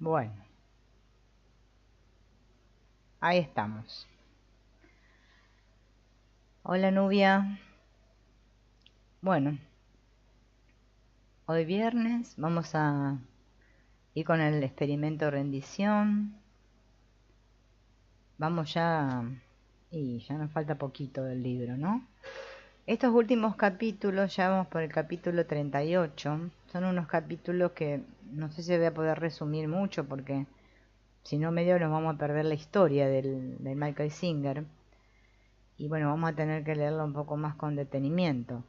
Bueno, ahí estamos. Hola Nubia. Bueno, hoy viernes vamos a ir con el experimento rendición. Vamos ya, y ya nos falta poquito del libro, ¿no? Estos últimos capítulos, ya vamos por el capítulo 38, son unos capítulos que no sé si voy a poder resumir mucho porque si no medio nos vamos a perder la historia del Michael Singer. Y bueno, vamos a tener que leerlo un poco más con detenimiento.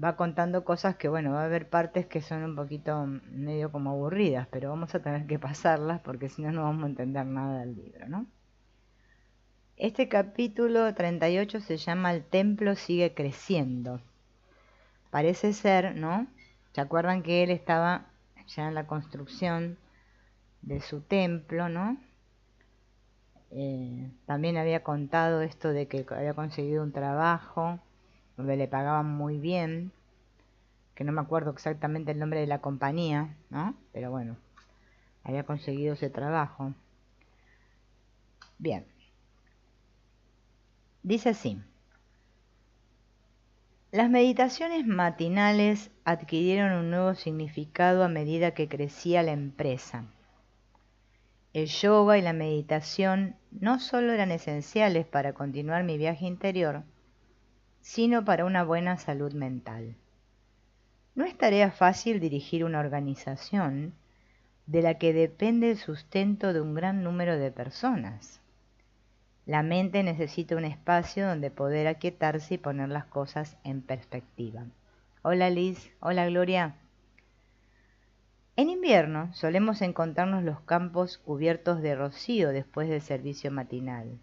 Va contando cosas que, bueno, va a haber partes que son un poquito medio como aburridas, pero vamos a tener que pasarlas porque si no, no vamos a entender nada del libro, ¿no? Este capítulo 38 se llama El templo sigue creciendo. Parece ser, ¿no? ¿Se acuerdan que él estaba ya en la construcción de su templo, ¿no? También había contado esto de que había conseguido un trabajo donde le pagaban muy bien, que no me acuerdo exactamente el nombre de la compañía, ¿no? Pero bueno, había conseguido ese trabajo. Bien, dice así. Las meditaciones matinales adquirieron un nuevo significado a medida que crecía la empresa. El yoga y la meditación no solo eran esenciales para continuar mi viaje interior, sino para una buena salud mental. No es tarea fácil dirigir una organización de la que depende el sustento de un gran número de personas. La mente necesita un espacio donde poder aquietarse y poner las cosas en perspectiva. Hola Liz, hola Gloria. En invierno solemos encontrarnos los campos cubiertos de rocío después del servicio matinal.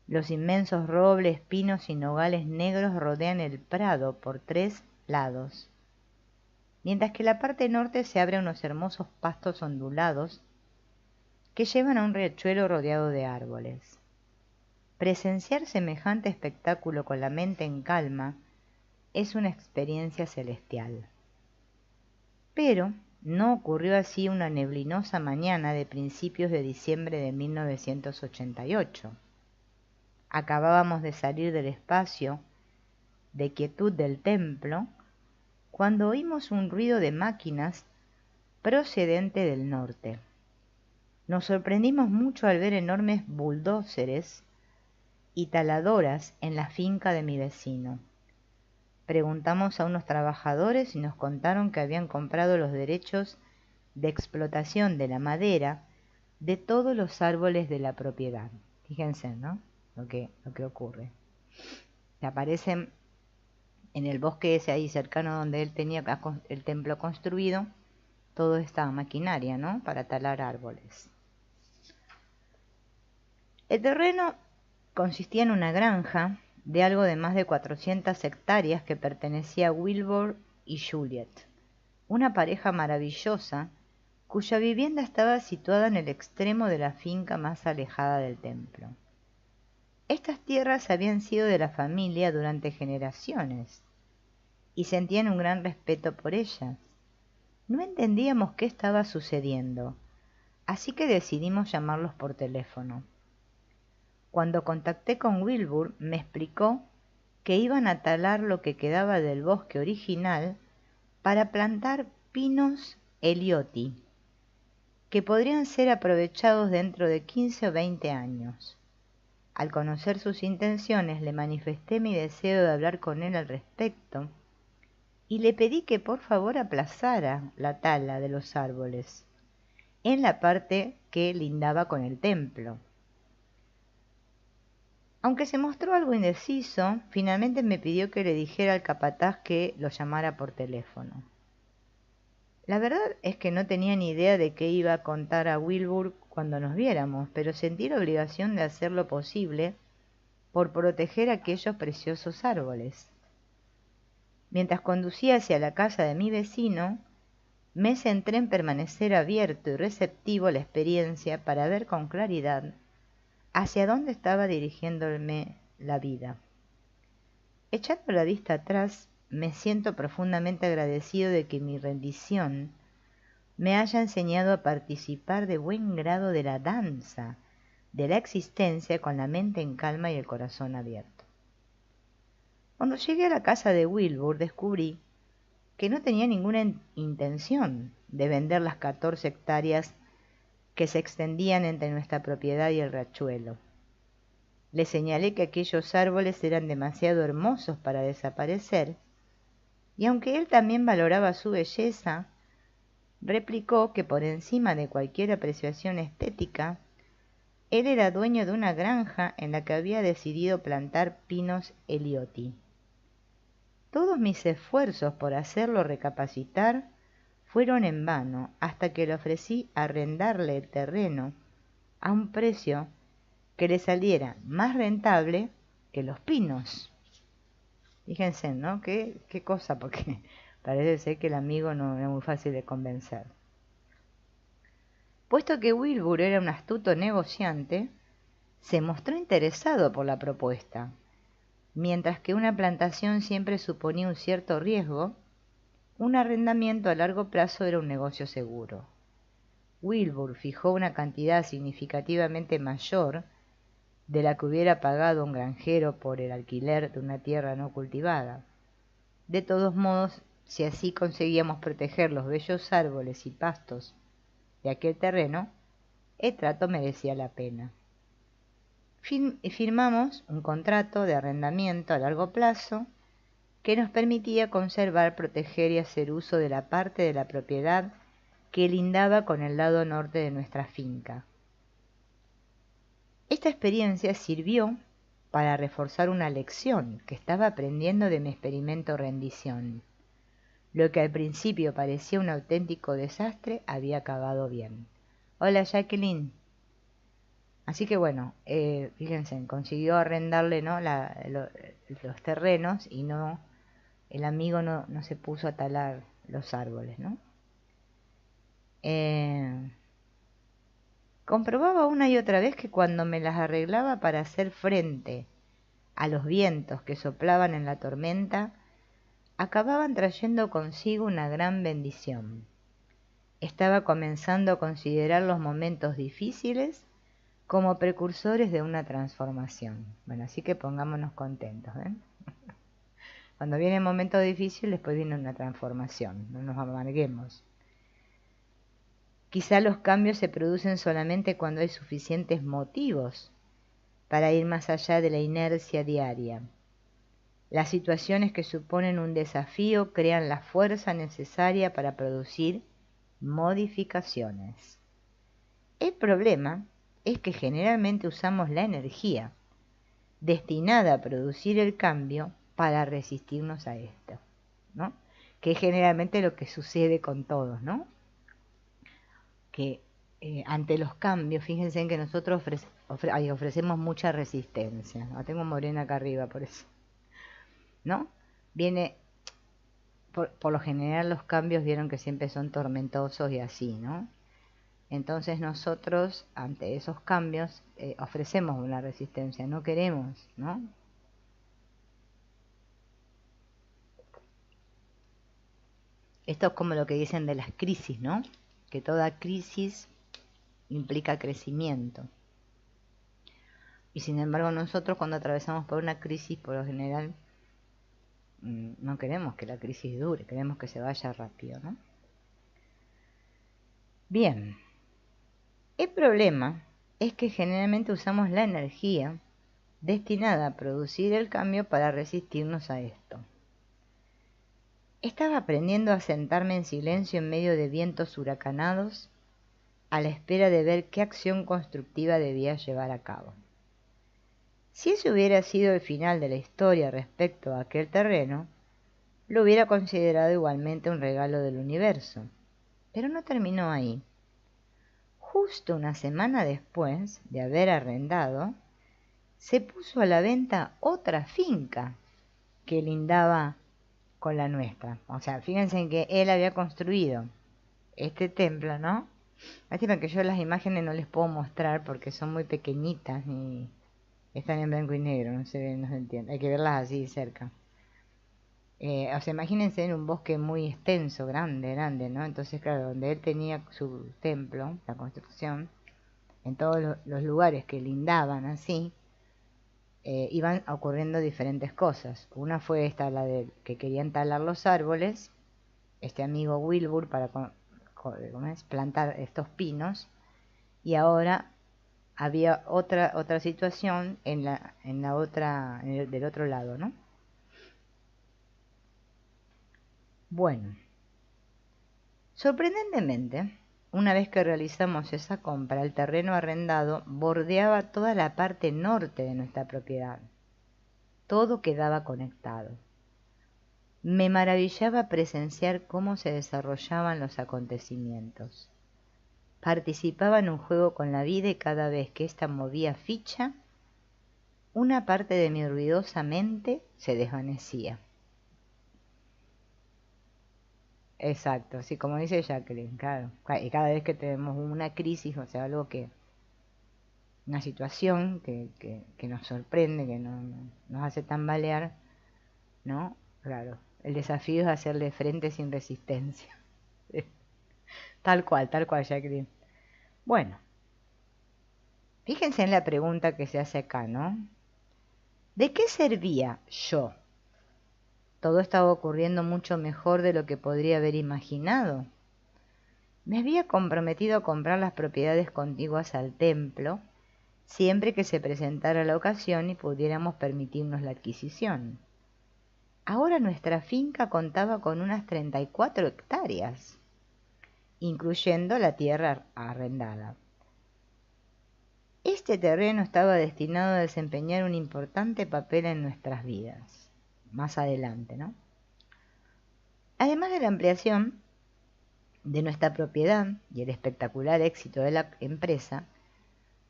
Los inmensos robles, pinos y nogales negros rodean el prado por 3 lados, mientras que la parte norte se abre a unos hermosos pastos ondulados que llevan a un riachuelo rodeado de árboles. Presenciar semejante espectáculo con la mente en calma es una experiencia celestial. Pero no ocurrió así una neblinosa mañana de principios de diciembre de 1988. Acabábamos de salir del espacio de quietud del templo cuando oímos un ruido de máquinas procedente del norte. Nos sorprendimos mucho al ver enormes bulldózeres y taladoras en la finca de mi vecino. Preguntamos a unos trabajadores y nos contaron que habían comprado los derechos de explotación de la madera de todos los árboles de la propiedad. Fíjense, ¿no? Lo que ocurre. Se aparecen en el bosque ese ahí cercano donde él tenía el templo construido, toda esta maquinaria, ¿no? Para talar árboles. El terreno consistía en una granja de algo de más de 400 hectáreas que pertenecía a Wilbur y Juliet, una pareja maravillosa cuya vivienda estaba situada en el extremo de la finca más alejada del templo. Estas tierras habían sido de la familia durante generaciones y sentían un gran respeto por ellas. No entendíamos qué estaba sucediendo, así que decidimos llamarlos por teléfono. Cuando contacté con Wilbur, me explicó que iban a talar lo que quedaba del bosque original para plantar pinos Elioti, que podrían ser aprovechados dentro de 15 o 20 años. Al conocer sus intenciones, le manifesté mi deseo de hablar con él al respecto y le pedí que por favor aplazara la tala de los árboles en la parte que lindaba con el templo. Aunque se mostró algo indeciso, finalmente me pidió que le dijera al capataz que lo llamara por teléfono. La verdad es que no tenía ni idea de qué iba a contar a Wilbur cuando nos viéramos, pero sentí la obligación de hacer lo posible por proteger aquellos preciosos árboles. Mientras conducía hacia la casa de mi vecino, me centré en permanecer abierto y receptivo a la experiencia para ver con claridad hacia dónde estaba dirigiéndome la vida. Echando la vista atrás, me siento profundamente agradecido de que mi rendición me haya enseñado a participar de buen grado de la danza de la existencia con la mente en calma y el corazón abierto. Cuando llegué a la casa de Wilbur descubrí que no tenía ninguna intención de vender las 14 hectáreas que se extendían entre nuestra propiedad y el riachuelo. Le señalé que aquellos árboles eran demasiado hermosos para desaparecer, y aunque él también valoraba su belleza, replicó que por encima de cualquier apreciación estética, él era dueño de una granja en la que había decidido plantar pinos Elioti. Todos mis esfuerzos por hacerlo recapacitar fueron en vano hasta que le ofrecí arrendarle el terreno a un precio que le saliera más rentable que los pinos. Fíjense, ¿no? Qué cosa, porque parece ser que el amigo no era muy fácil de convencer. Puesto que Wilbur era un astuto negociante, se mostró interesado por la propuesta. Mientras que una plantación siempre suponía un cierto riesgo, un arrendamiento a largo plazo era un negocio seguro. Wilbur fijó una cantidad significativamente mayor de la que hubiera pagado un granjero por el alquiler de una tierra no cultivada. De todos modos, si así conseguíamos proteger los bellos árboles y pastos de aquel terreno, el trato merecía la pena. Firmamos un contrato de arrendamiento a largo plazo que nos permitía conservar, proteger y hacer uso de la parte de la propiedad que lindaba con el lado norte de nuestra finca. Esta experiencia sirvió para reforzar una lección que estaba aprendiendo de mi experimento rendición. Lo que al principio parecía un auténtico desastre había acabado bien. Hola, Jacqueline. Así que bueno, fíjense, consiguió arrendarle, ¿no? los terrenos y no, el amigo no se puso a talar los árboles, ¿no? Comprobaba una y otra vez que cuando me las arreglaba para hacer frente a los vientos que soplaban en la tormenta, acababan trayendo consigo una gran bendición. Estaba comenzando a considerar los momentos difíciles como precursores de una transformación. Bueno, así que pongámonos contentos, ¿ven? Cuando viene un momento difícil, después viene una transformación, no nos amarguemos. Quizá los cambios se producen solamente cuando hay suficientes motivos para ir más allá de la inercia diaria. Las situaciones que suponen un desafío crean la fuerza necesaria para producir modificaciones. El problema es que generalmente usamos la energía destinada a producir el cambio para resistirnos a esto, ¿no? Que es generalmente lo que sucede con todos, ¿no? Que ante los cambios, fíjense en que nosotros ofrecemos mucha resistencia. La tengo morena acá arriba por eso, ¿no? Viene, por lo general los cambios vieron que siempre son tormentosos y así, ¿no? Entonces nosotros ante esos cambios ofrecemos una resistencia, no queremos, ¿no? Esto es como lo que dicen de las crisis, ¿no? Que toda crisis implica crecimiento. Y sin embargo nosotros cuando atravesamos por una crisis, por lo general, no queremos que la crisis dure, queremos que se vaya rápido, ¿no? Bien, el problema es que generalmente usamos la energía destinada a producir el cambio para resistirnos a esto. Estaba aprendiendo a sentarme en silencio en medio de vientos huracanados, a la espera de ver qué acción constructiva debía llevar a cabo. Si ese hubiera sido el final de la historia respecto a aquel terreno, lo hubiera considerado igualmente un regalo del universo. Pero no terminó ahí. Justo una semana después de haber arrendado, se puso a la venta otra finca que lindaba con la nuestra. O sea, fíjense en que él había construido este templo, ¿no? Lástima que yo las imágenes no les puedo mostrar porque son muy pequeñitas y están en blanco y negro, no se ven, no se entiende. Hay que verlas así cerca. O sea, imagínense en un bosque muy extenso, grande, grande, ¿no? Entonces, claro, donde él tenía su templo, la construcción, en todos los lugares que lindaban así, iban ocurriendo diferentes cosas. Una fue esta, la de que querían talar los árboles, este amigo Wilbur para ¿cómo es? Plantar estos pinos, y ahora había otra situación en la otra, del otro lado, ¿no? Bueno, sorprendentemente, una vez que realizamos esa compra, el terreno arrendado bordeaba toda la parte norte de nuestra propiedad. Todo quedaba conectado. Me maravillaba presenciar cómo se desarrollaban los acontecimientos. Participaba en un juego con la vida y cada vez que ésta movía ficha, una parte de mi ruidosa mente se desvanecía. Exacto, sí, como dice Jacqueline, claro. Y cada vez que tenemos una crisis, o sea, una situación que nos sorprende, que nos hace tambalear, ¿no? Claro, el desafío es hacerle frente sin resistencia. Tal cual, Jacqueline. Bueno, fíjense en la pregunta que se hace acá, ¿no? ¿De qué servía yo? Todo estaba ocurriendo mucho mejor de lo que podría haber imaginado. Me había comprometido a comprar las propiedades contiguas al templo, siempre que se presentara la ocasión y pudiéramos permitirnos la adquisición. Ahora nuestra finca contaba con unas 34 hectáreas, incluyendo la tierra arrendada. Este terreno estaba destinado a desempeñar un importante papel en nuestras vidas, más adelante, ¿no? Además de la ampliación de nuestra propiedad y el espectacular éxito de la empresa,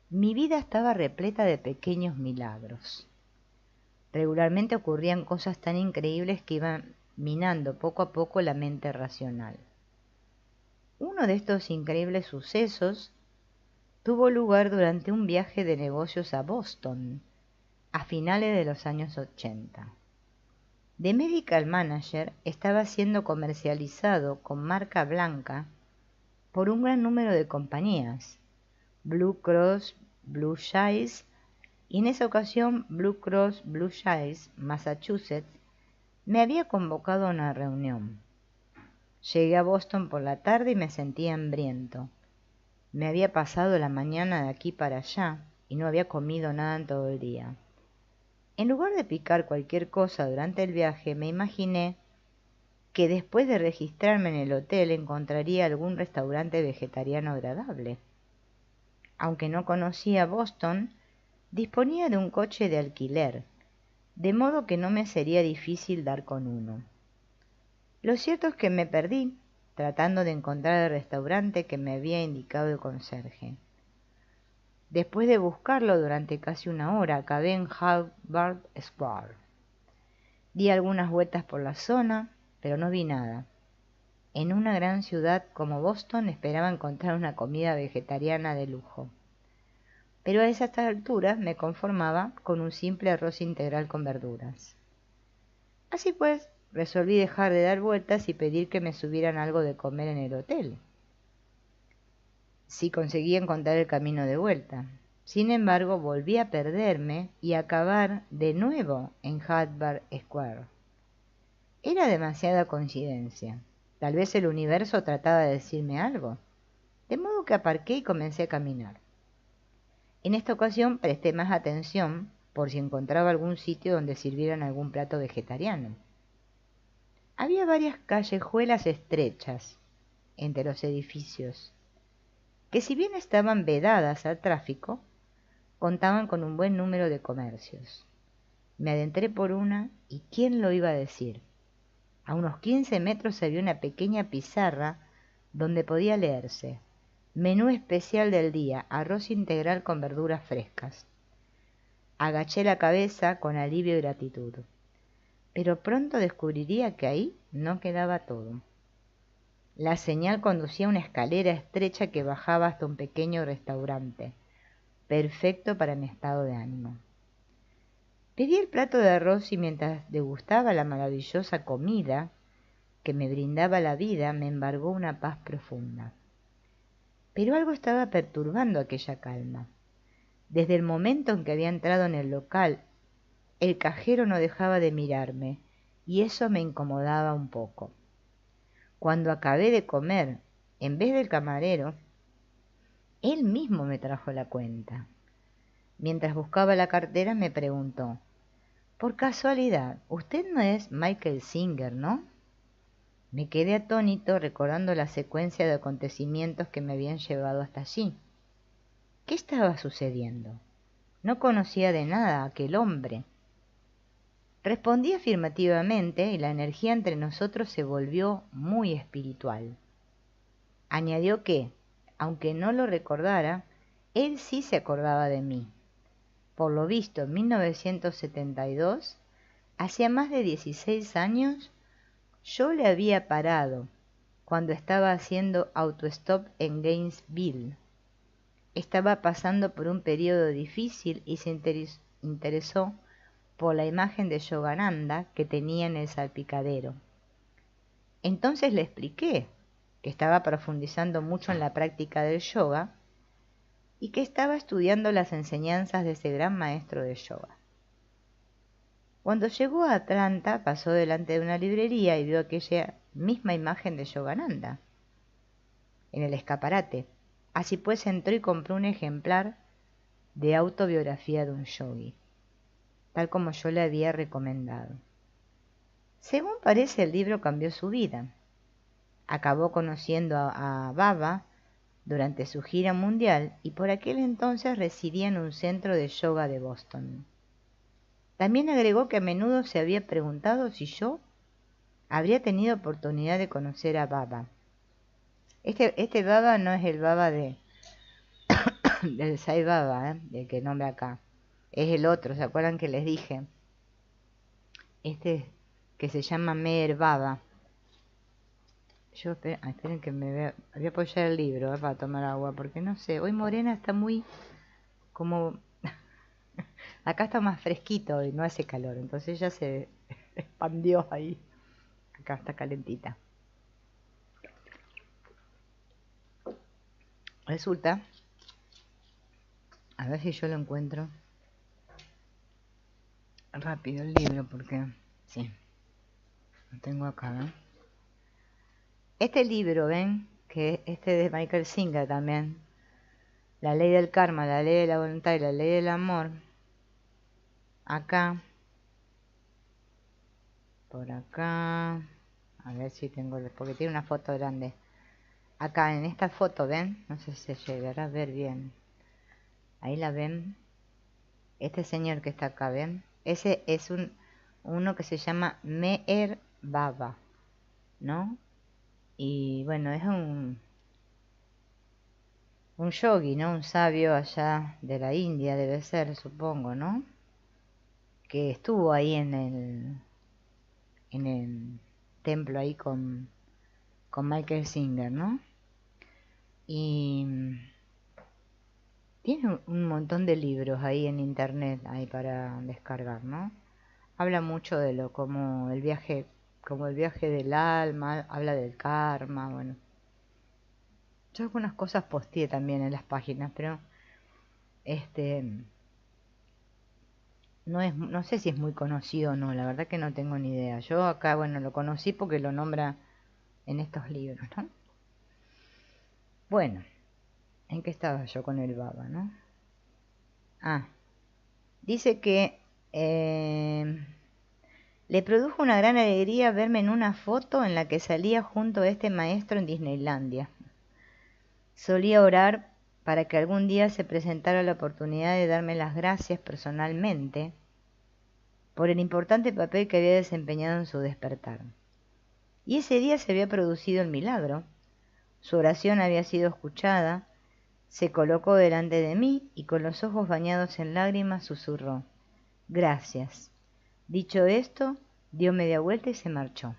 mi vida estaba repleta de pequeños milagros. Regularmente ocurrían cosas tan increíbles que iban minando poco a poco la mente racional. Uno de estos increíbles sucesos tuvo lugar durante un viaje de negocios a Boston, a finales de los años 80. The Medical Manager estaba siendo comercializado con marca blanca por un gran número de compañías, Blue Cross Blue Shield, y en esa ocasión Blue Cross Blue Shield Massachusetts me había convocado a una reunión. Llegué a Boston por la tarde y me sentía hambriento. Me había pasado la mañana de aquí para allá y no había comido nada en todo el día. En lugar de picar cualquier cosa durante el viaje, me imaginé que después de registrarme en el hotel encontraría algún restaurante vegetariano agradable. Aunque no conocía Boston, disponía de un coche de alquiler, de modo que no me sería difícil dar con uno. Lo cierto es que me perdí tratando de encontrar el restaurante que me había indicado el conserje. Después de buscarlo durante casi una hora, acabé en Harvard Square. Di algunas vueltas por la zona, pero no vi nada. En una gran ciudad como Boston esperaba encontrar una comida vegetariana de lujo. Pero a esas alturas me conformaba con un simple arroz integral con verduras. Así pues, resolví dejar de dar vueltas y pedir que me subieran algo de comer en el hotel, si conseguía encontrar el camino de vuelta. Sin embargo, volví a perderme y a acabar de nuevo en Harvard Square. Era demasiada coincidencia. Tal vez el universo trataba de decirme algo. De modo que aparqué y comencé a caminar. En esta ocasión presté más atención por si encontraba algún sitio donde sirvieran algún plato vegetariano. Había varias callejuelas estrechas entre los edificios, que si bien estaban vedadas al tráfico, contaban con un buen número de comercios. Me adentré por una y ¿quién lo iba a decir? A unos 15 metros había una pequeña pizarra donde podía leerse: menú especial del día, arroz integral con verduras frescas. Agaché la cabeza con alivio y gratitud, pero pronto descubriría que ahí no quedaba todo. La señal conducía a una escalera estrecha que bajaba hasta un pequeño restaurante, perfecto para mi estado de ánimo. Pedí el plato de arroz y mientras degustaba la maravillosa comida que me brindaba la vida, me embargó una paz profunda. Pero algo estaba perturbando aquella calma. Desde el momento en que había entrado en el local, el cajero no dejaba de mirarme, y eso me incomodaba un poco. Cuando acabé de comer, en vez del camarero, él mismo me trajo la cuenta. Mientras buscaba la cartera me preguntó: «Por casualidad, usted no es Michael Singer, ¿no?». Me quedé atónito recordando la secuencia de acontecimientos que me habían llevado hasta allí. ¿Qué estaba sucediendo? No conocía de nada a aquel hombre. Respondí afirmativamente y la energía entre nosotros se volvió muy espiritual. Añadió que, aunque no lo recordara, él sí se acordaba de mí. Por lo visto, en 1972, hacía más de 16 años, yo le había parado cuando estaba haciendo autostop en Gainesville. Estaba pasando por un periodo difícil y se interesó por la imagen de Yogananda que tenía en el salpicadero. Entonces le expliqué que estaba profundizando mucho en la práctica del yoga y que estaba estudiando las enseñanzas de ese gran maestro de yoga. Cuando llegó a Atlanta, pasó delante de una librería y vio aquella misma imagen de Yogananda en el escaparate. Así pues entró y compró un ejemplar de Autobiografía de un Yogi, tal como yo le había recomendado. Según parece, el libro cambió su vida. Acabó conociendo a Baba durante su gira mundial y por aquel entonces residía en un centro de yoga de Boston. También agregó que a menudo se había preguntado si yo habría tenido oportunidad de conocer a Baba. Este Baba no es el Baba del Sai Baba, del que nombra acá. Es el otro, ¿se acuerdan que les dije? Este que se llama Meher Baba. Esperen que voy a apoyar el libro para tomar agua, porque no sé, hoy Morena está muy como... Acá está más fresquito y no hace calor, entonces ya se expandió ahí. Acá está calentita. Resulta, a ver si yo lo encuentro rápido el libro, porque sí, lo tengo acá, ¿eh? Este libro, ven, que este de Michael Singer también, La ley del karma, la ley de la voluntad y la ley del amor. Acá, por acá, a ver si tengo, porque tiene una foto grande. Acá en esta foto, ven, no sé si se llegará a ver bien. Ahí la ven. Este señor que está acá, ven. Ese es uno que se llama Meher Baba, ¿no? Y bueno, es un yogi, ¿no? Un sabio allá de la India, debe ser, supongo, ¿no? Que estuvo ahí en el templo ahí con Michael Singer, ¿no? Y tiene un montón de libros ahí en internet ahí para descargar, ¿no? Habla mucho de como el viaje del alma, habla del karma, bueno. Yo algunas cosas posteé también en las páginas, pero no sé si es muy conocido o no, la verdad que no tengo ni idea. Yo acá, bueno, lo conocí porque lo nombra en estos libros, ¿no? Bueno, ¿en qué estaba yo con el Baba, no? Ah, dice que le produjo una gran alegría verme en una foto en la que salía junto a este maestro en Disneylandia. Solía orar para que algún día se presentara la oportunidad de darme las gracias personalmente por el importante papel que había desempeñado en su despertar. Y ese día se había producido el milagro. Su oración había sido escuchada, se colocó delante de mí y con los ojos bañados en lágrimas susurró: «Gracias». Dicho esto, dio media vuelta y se marchó.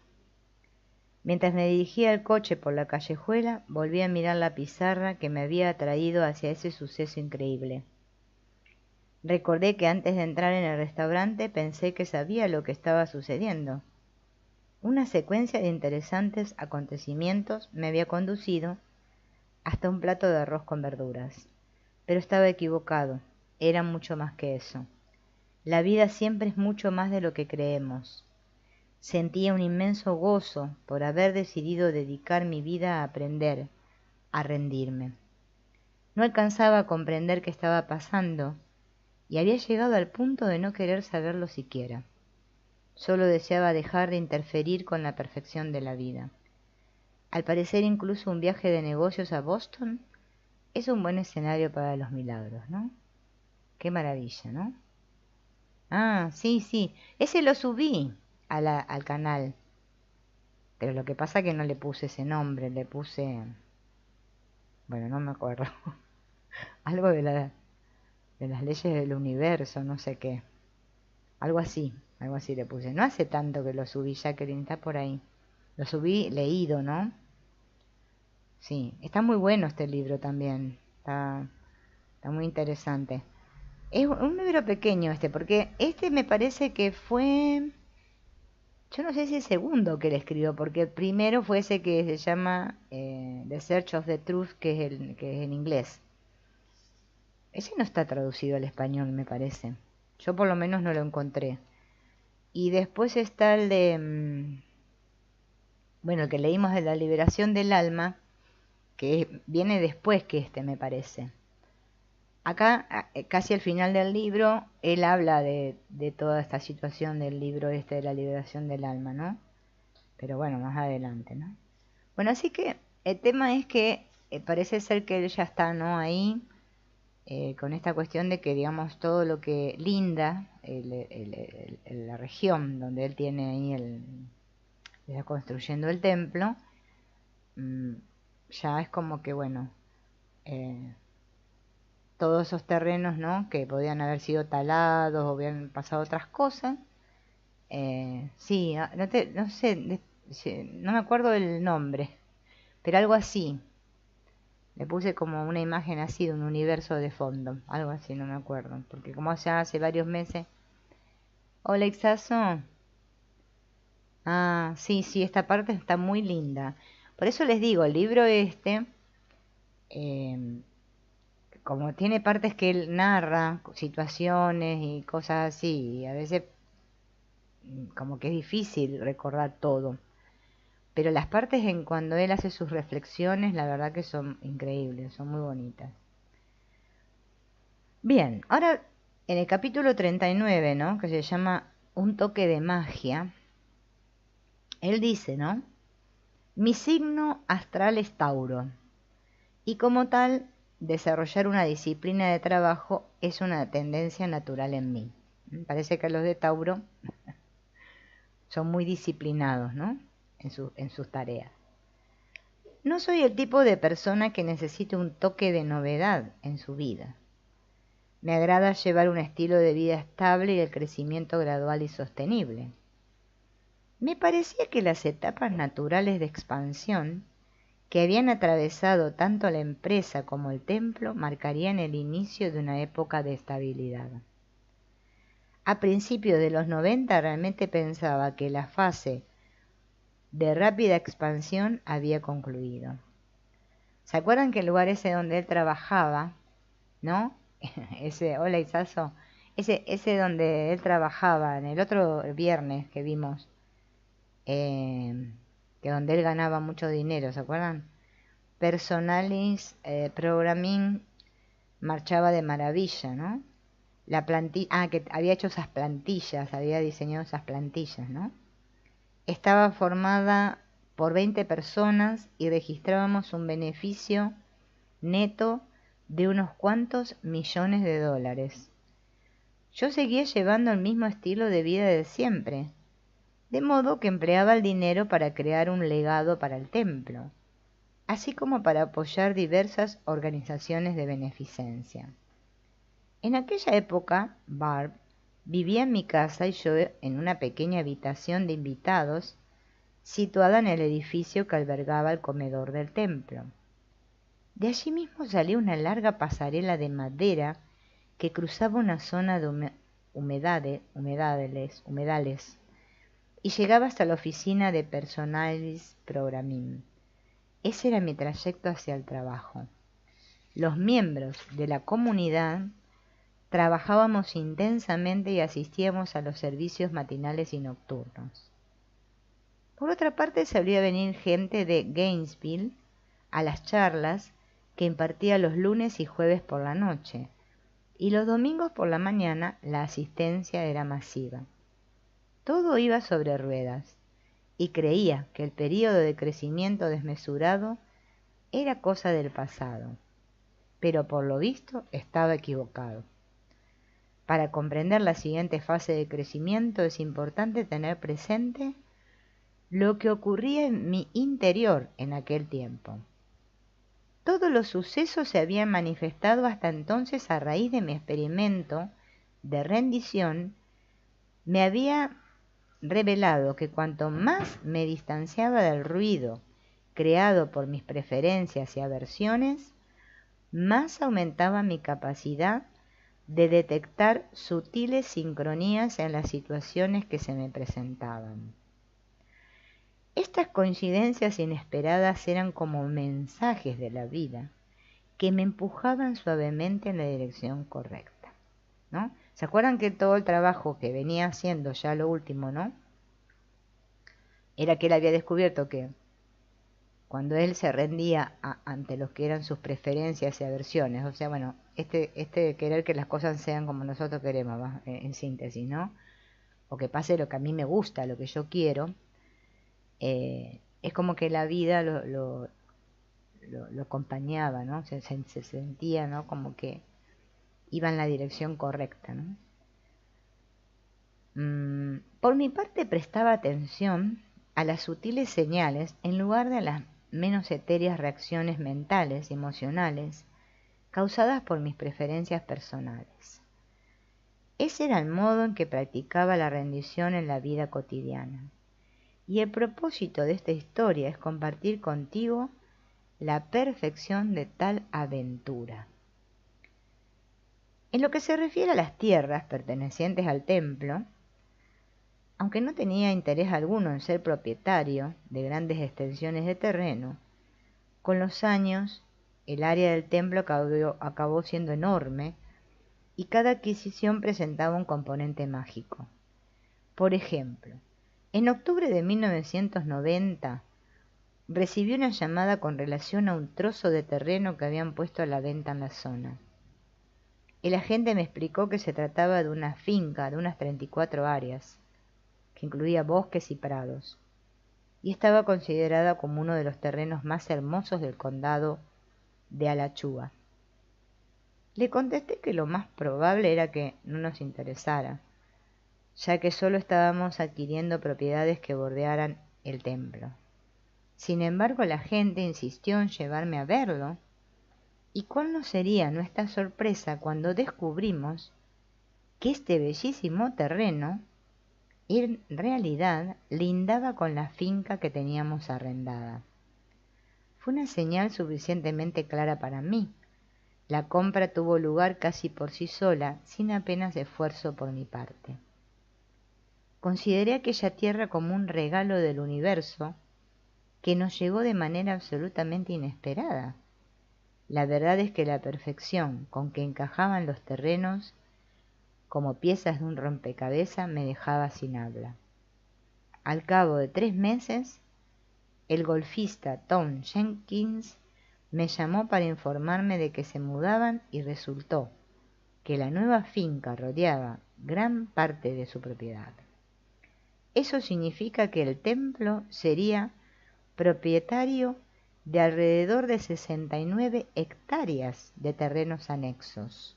Mientras me dirigía al coche por la callejuela, volví a mirar la pizarra que me había atraído hacia ese suceso increíble. Recordé que antes de entrar en el restaurante pensé que sabía lo que estaba sucediendo. Una secuencia de interesantes acontecimientos me había conducido hasta un plato de arroz con verduras. Pero estaba equivocado, era mucho más que eso. La vida siempre es mucho más de lo que creemos. Sentía un inmenso gozo por haber decidido dedicar mi vida a aprender, a rendirme. No alcanzaba a comprender qué estaba pasando y había llegado al punto de no querer saberlo siquiera. Solo deseaba dejar de interferir con la perfección de la vida. Al parecer incluso un viaje de negocios a Boston es un buen escenario para los milagros, ¿no? Qué maravilla, ¿no? Ah, sí, sí, ese lo subí al canal, pero lo que pasa es que no le puse ese nombre, le puse, bueno, no me acuerdo, algo de las leyes del universo, no sé qué, algo así le puse. No hace tanto que lo subí, Jacqueline, está por ahí. Lo subí leído, ¿no? Sí, está muy bueno este libro también, está muy interesante. Es un libro pequeño este, porque este me parece que fue, yo no sé si el segundo que él escribió, porque el primero fue ese que se llama The Search of the Truth, que es en inglés. Ese no está traducido al español, me parece. Yo por lo menos no lo encontré. Y después está el de, bueno, el que leímos de la liberación del alma, que viene después que este, me parece. Acá, casi al final del libro, él habla de toda esta situación del libro este de la liberación del alma, ¿no? Pero bueno, más adelante, ¿no? Bueno, así que el tema es que parece ser que él ya está, ¿no? Ahí, con esta cuestión de que, digamos, todo lo que linda la región donde él tiene ahí está construyendo el templo, mm, ya es como que, bueno, eh, todos esos terrenos, ¿no? Que podían haber sido talados o habían pasado otras cosas. Sí, no sé, no me acuerdo del nombre, pero algo así. Le puse como una imagen así de un universo de fondo, algo así, no me acuerdo, porque como ya hace varios meses. Hola, Ixazo. Ah, sí, sí, esta parte está muy linda. Por eso les digo, el libro este, eh, como tiene partes que él narra, situaciones y cosas así, y a veces como que es difícil recordar todo. Pero las partes en cuando él hace sus reflexiones, la verdad que son increíbles, son muy bonitas. Bien, ahora en el capítulo 39, ¿no? Que se llama Un toque de magia, él dice, ¿no? Mi signo astral es Tauro y como tal, desarrollar una disciplina de trabajo es una tendencia natural en mí. Parece que los de Tauro son muy disciplinados, ¿no? En sus tareas. No soy el tipo de persona que necesite un toque de novedad en su vida. Me agrada llevar un estilo de vida estable y el crecimiento gradual y sostenible. Me parecía que las etapas naturales de expansión que habían atravesado tanto la empresa como el templo marcarían el inicio de una época de estabilidad. A principios de los 90 realmente pensaba que la fase de rápida expansión había concluido. ¿Se acuerdan que el lugar ese donde él trabajaba, ¿no? Hola Isazo, ese donde él trabajaba en el otro viernes que vimos, eh, que donde él ganaba mucho dinero, ¿se acuerdan? Personalis Programming marchaba de maravilla, ¿no? Que había hecho esas plantillas, había diseñado esas plantillas, ¿no? Estaba formada por 20 personas y registrábamos un beneficio neto de unos cuantos millones de dólares. Yo seguía llevando el mismo estilo de vida de siempre, de modo que empleaba el dinero para crear un legado para el templo, así como para apoyar diversas organizaciones de beneficencia. En aquella época, Barb vivía en mi casa y yo en una pequeña habitación de invitados situada en el edificio que albergaba el comedor del templo. De allí mismo salía una larga pasarela de madera que cruzaba una zona de humedales y llegaba hasta la oficina de Personalis Programming. Ese era mi trayecto hacia el trabajo. Los miembros de la comunidad trabajábamos intensamente y asistíamos a los servicios matinales y nocturnos. Por otra parte, solía venir gente de Gainesville a las charlas que impartía los lunes y jueves por la noche, y los domingos por la mañana la asistencia era masiva. Todo iba sobre ruedas, y creía que el período de crecimiento desmesurado era cosa del pasado, pero por lo visto estaba equivocado. Para comprender la siguiente fase de crecimiento es importante tener presente lo que ocurría en mi interior en aquel tiempo. Todos los sucesos se habían manifestado hasta entonces a raíz de mi experimento de rendición. Me había revelado que cuanto más me distanciaba del ruido creado por mis preferencias y aversiones, más aumentaba mi capacidad de detectar sutiles sincronías en las situaciones que se me presentaban. Estas coincidencias inesperadas eran como mensajes de la vida que me empujaban suavemente en la dirección correcta, ¿no? ¿Se acuerdan que todo el trabajo que venía haciendo ya lo último, ¿no? Era que él había descubierto que cuando él se rendía ante lo que eran sus preferencias y aversiones, o sea, bueno, este querer que las cosas sean como nosotros queremos, ¿va? En síntesis, ¿no? O que pase lo que a mí me gusta, lo que yo quiero, es como que la vida lo acompañaba, ¿no? Se sentía, ¿no? Como que iba en la dirección correcta, ¿no? Por mi parte prestaba atención a las sutiles señales en lugar de a las menos etéreas reacciones mentales y emocionales causadas por mis preferencias personales. Ese era el modo en que practicaba la rendición en la vida cotidiana. Y el propósito de esta historia es compartir contigo la perfección de tal aventura. En lo que se refiere a las tierras pertenecientes al templo, aunque no tenía interés alguno en ser propietario de grandes extensiones de terreno, con los años el área del templo acabó siendo enorme y cada adquisición presentaba un componente mágico. Por ejemplo, en octubre de 1990 recibí una llamada con relación a un trozo de terreno que habían puesto a la venta en la zona. El agente me explicó que se trataba de una finca de unas 34 áreas, que incluía bosques y prados, y estaba considerada como uno de los terrenos más hermosos del condado de Alachua. Le contesté que lo más probable era que no nos interesara, ya que solo estábamos adquiriendo propiedades que bordearan el templo. Sin embargo, la gente insistió en llevarme a verlo, y cuál no sería nuestra sorpresa cuando descubrimos que este bellísimo terreno en realidad lindaba con la finca que teníamos arrendada. Fue una señal suficientemente clara para mí. La compra tuvo lugar casi por sí sola, sin apenas esfuerzo por mi parte. Consideré aquella tierra como un regalo del universo que nos llegó de manera absolutamente inesperada. La verdad es que la perfección con que encajaban los terrenos como piezas de un rompecabezas me dejaba sin habla. Al cabo de 3 meses, el golfista Tom Jenkins me llamó para informarme de que se mudaban y resultó que la nueva finca rodeaba gran parte de su propiedad. Eso significa que el templo sería propietario de alrededor de 69 hectáreas de terrenos anexos.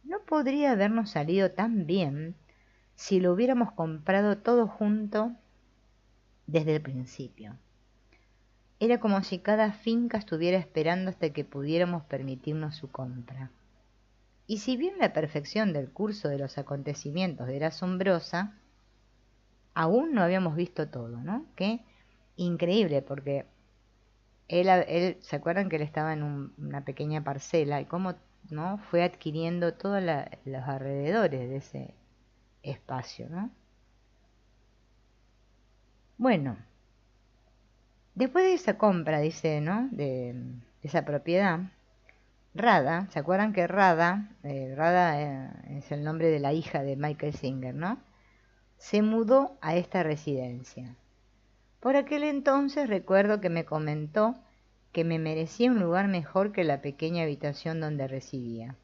No podría habernos salido tan bien si lo hubiéramos comprado todo junto desde el principio. Era como si cada finca estuviera esperando hasta que pudiéramos permitirnos su compra. Y si bien la perfección del curso de los acontecimientos era asombrosa, aún no habíamos visto todo, ¿no? Qué increíble, porque él ¿se acuerdan que él estaba en una pequeña parcela? Y cómo ¿no? Fue adquiriendo todos los alrededores de ese espacio, ¿no? Bueno, después de esa compra, dice, ¿no? De esa propiedad, Rada, ¿se acuerdan que Rada es el nombre de la hija de Michael Singer, ¿no? Se mudó a esta residencia. Por aquel entonces recuerdo que me comentó que me merecía un lugar mejor que la pequeña habitación donde residía.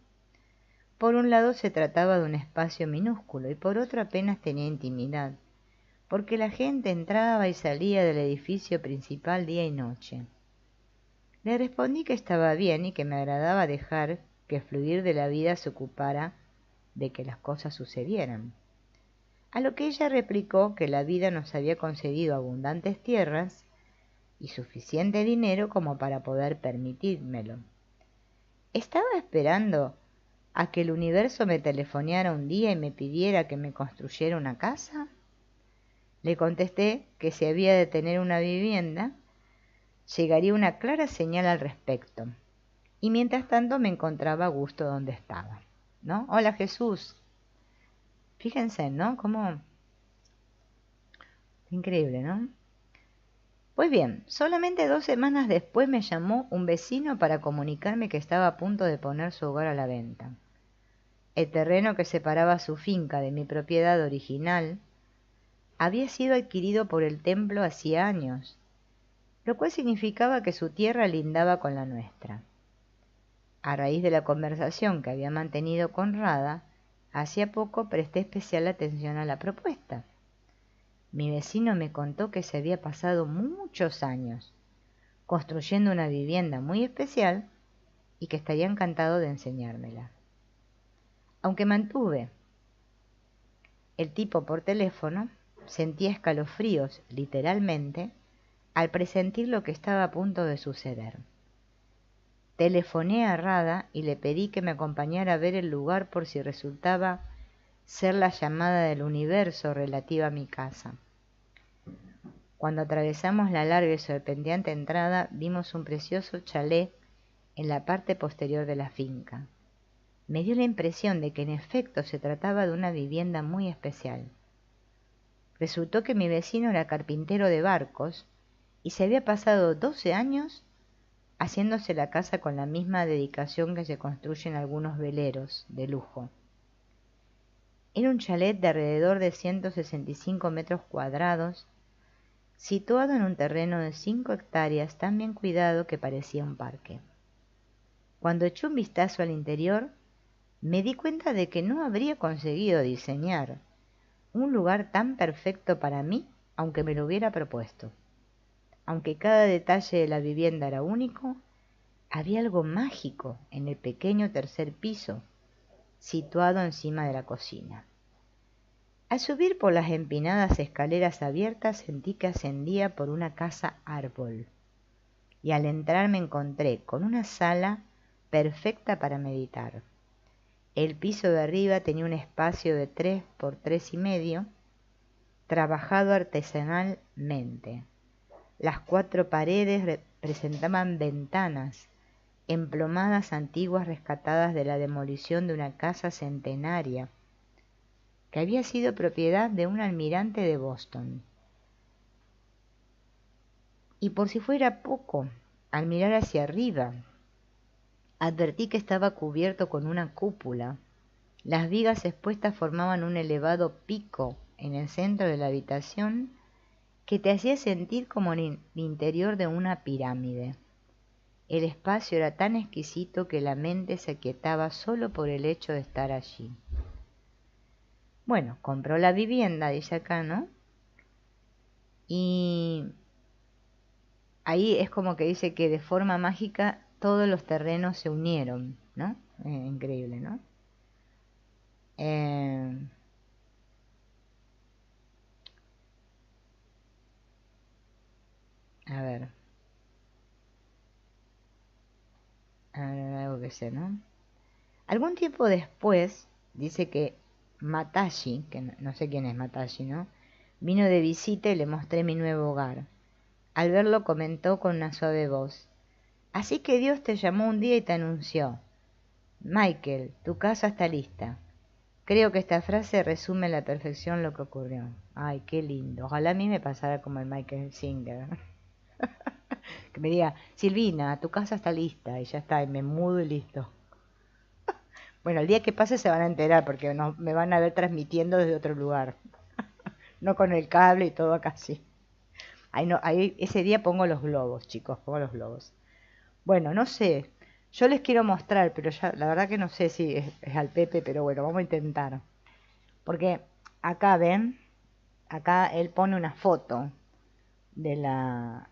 Por un lado se trataba de un espacio minúsculo y por otro apenas tenía intimidad, porque la gente entraba y salía del edificio principal día y noche. Le respondí que estaba bien y que me agradaba dejar que el fluir de la vida se ocupara de que las cosas sucedieran. A lo que ella replicó que la vida nos había concedido abundantes tierras y suficiente dinero como para poder permitírmelo. Estaba esperando a que el universo me telefoneara un día y me pidiera que me construyera una casa. Le contesté que si había de tener una vivienda, llegaría una clara señal al respecto. Y mientras tanto me encontraba a gusto donde estaba, ¿no? Hola Jesús. Fíjense, ¿no? Cómo increíble, ¿no? Pues bien, solamente 2 semanas después me llamó un vecino para comunicarme que estaba a punto de poner su hogar a la venta. El terreno que separaba su finca de mi propiedad original había sido adquirido por el templo hacía años, lo cual significaba que su tierra lindaba con la nuestra. A raíz de la conversación que había mantenido con Rada, hacía poco presté especial atención a la propuesta. Mi vecino me contó que se había pasado muchos años construyendo una vivienda muy especial y que estaría encantado de enseñármela. Aunque mantuve el tipo por teléfono, sentía escalofríos, literalmente, al presentir lo que estaba a punto de suceder. Telefoné a Rada y le pedí que me acompañara a ver el lugar por si resultaba ser la llamada del universo relativa a mi casa. Cuando atravesamos la larga y serpenteante entrada, vimos un precioso chalet en la parte posterior de la finca. Me dio la impresión de que en efecto se trataba de una vivienda muy especial. Resultó que mi vecino era carpintero de barcos y se había pasado 12 años haciéndose la casa con la misma dedicación que se construyen algunos veleros de lujo. Era un chalet de alrededor de 165 metros cuadrados, situado en un terreno de 5 hectáreas tan bien cuidado que parecía un parque. Cuando eché un vistazo al interior, me di cuenta de que no habría conseguido diseñar un lugar tan perfecto para mí, aunque me lo hubiera propuesto. Aunque cada detalle de la vivienda era único, había algo mágico en el pequeño tercer piso, situado encima de la cocina. Al subir por las empinadas escaleras abiertas sentí que ascendía por una casa árbol, y al entrar me encontré con una sala perfecta para meditar. El piso de arriba tenía un espacio de 3 por 3,5, trabajado artesanalmente. Las 4 paredes presentaban ventanas emplomadas antiguas rescatadas de la demolición de una casa centenaria que había sido propiedad de un almirante de Boston. Y por si fuera poco, al mirar hacia arriba, advertí que estaba cubierto con una cúpula. Las vigas expuestas formaban un elevado pico en el centro de la habitación que te hacía sentir como en el interior de una pirámide. El espacio era tan exquisito que la mente se aquietaba solo por el hecho de estar allí. Bueno, compró la vivienda, dice acá, ¿no? Y ahí es como que dice que de forma mágica todos los terrenos se unieron, ¿no? Increíble, ¿no? A ver, algo que sé, ¿no? Algún tiempo después, dice que Matashi, que no sé quién es Matashi, ¿no? Vino de visita y le mostré mi nuevo hogar. Al verlo comentó con una suave voz: así que Dios te llamó un día y te anunció: Michael, tu casa está lista. Creo que esta frase resume a la perfección lo que ocurrió. Ay, qué lindo. Ojalá a mí me pasara como el Michael Singer. Que me diga, Silvina, tu casa está lista. Y ya está, y me mudo y listo. Bueno, el día que pase se van a enterar porque no, me van a ver transmitiendo desde otro lugar. No con el cable y todo acá así. Ahí no, ahí ese día pongo los globos, chicos, pongo los globos. Bueno, no sé. Yo les quiero mostrar, pero ya la verdad que no sé si es al Pepe, pero bueno, vamos a intentar. Porque acá ven, acá él pone una foto de la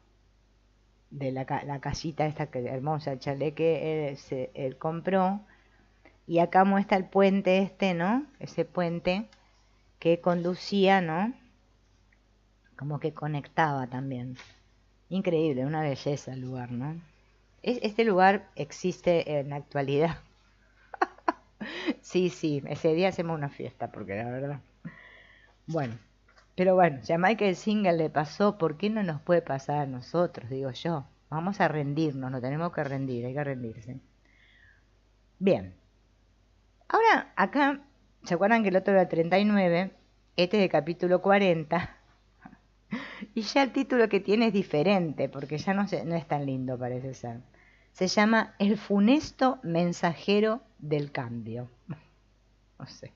casita esta que hermosa, el chalet que él compró. Y acá muestra el puente este, ¿no? Ese puente que conducía, ¿no? Como que conectaba también. Increíble, una belleza el lugar, ¿no? Este lugar existe en la actualidad. Sí, sí, ese día hacemos una fiesta, porque la verdad. Bueno, pero bueno, si a Michael Singer le pasó, ¿por qué no nos puede pasar a nosotros? Digo yo. Vamos a rendirnos, nos tenemos que rendir, hay que rendirse. Bien, ahora acá, ¿se acuerdan que el otro era 39? Este es el capítulo 40. Y ya el título que tiene es diferente, porque ya no es tan lindo, parece ser. Se llama El funesto mensajero del cambio. No sé.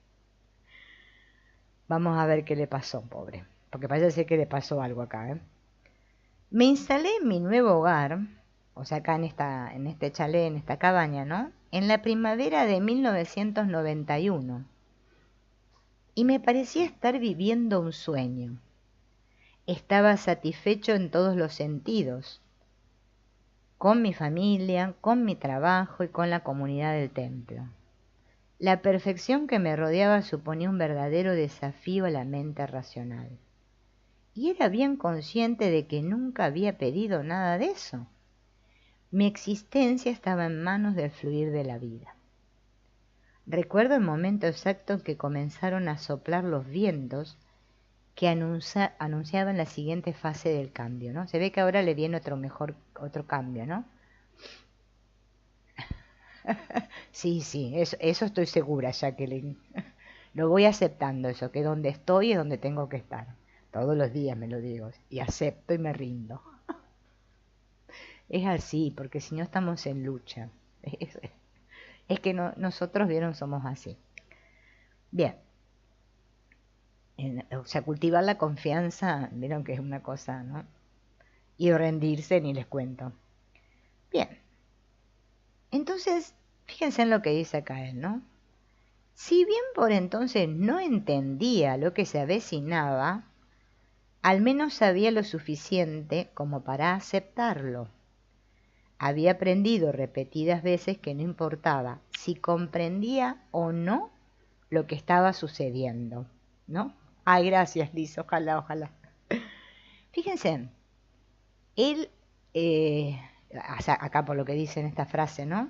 Vamos a ver qué le pasó, pobre. Porque parece que le pasó algo acá, ¿eh? Me instalé en mi nuevo hogar, o sea, acá en este chalet, en esta cabaña, ¿no? En la primavera de 1991. Y me parecía estar viviendo un sueño. Estaba satisfecho en todos los sentidos, con mi familia, con mi trabajo y con la comunidad del templo. La perfección que me rodeaba suponía un verdadero desafío a la mente racional. Y era bien consciente de que nunca había pedido nada de eso. Mi existencia estaba en manos del fluir de la vida. Recuerdo el momento exacto en que comenzaron a soplar los vientos que anunciaban la siguiente fase del cambio, ¿no? Se ve que ahora le viene otro cambio, ¿no? Sí, sí, eso estoy segura, Jacqueline. Lo voy aceptando eso, que donde estoy es donde tengo que estar. Todos los días me lo digo, y acepto y me rindo. Es así, porque si no estamos en lucha. Es que nosotros, vieron, somos así. Bien. O sea, cultivar la confianza, vieron que es una cosa, ¿no? Y rendirse, ni les cuento. Bien. Entonces, fíjense en lo que dice acá él, ¿no? Si bien por entonces no entendía lo que se avecinaba, al menos sabía lo suficiente como para aceptarlo. Había aprendido repetidas veces que no importaba si comprendía o no lo que estaba sucediendo, ¿no? Ay, gracias, Liz, ojalá, ojalá. Fíjense, él, acá por lo que dice en esta frase, ¿no?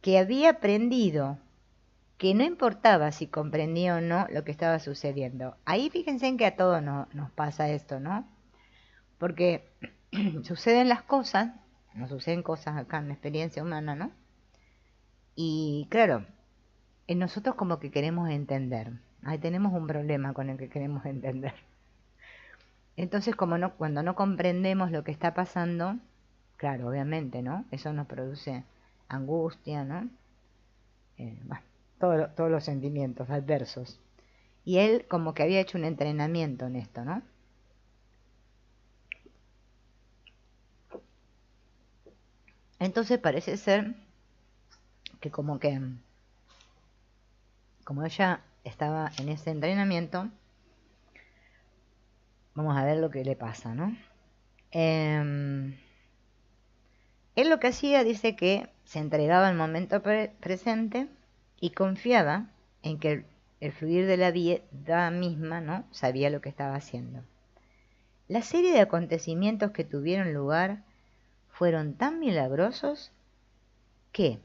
Que había aprendido que no importaba si comprendía o no lo que estaba sucediendo. Ahí fíjense en que a todos nos pasa esto, ¿no? Porque suceden las cosas, nos suceden cosas acá en la experiencia humana, ¿no? Y claro, en nosotros como que queremos entender. Ahí tenemos un problema con el que queremos entender. Entonces, cuando no comprendemos lo que está pasando, claro, obviamente, ¿no? Eso nos produce angustia, ¿no? Bueno, todos los sentimientos adversos. Y él como que había hecho un entrenamiento en esto, ¿no? Entonces parece ser que como ella estaba en ese entrenamiento, vamos a ver lo que le pasa, ¿no? Él lo que hacía, dice que se entregaba al momento presente y confiaba en que el fluir de la vida misma, ¿no? Sabía lo que estaba haciendo. La serie de acontecimientos que tuvieron lugar fueron tan milagrosos que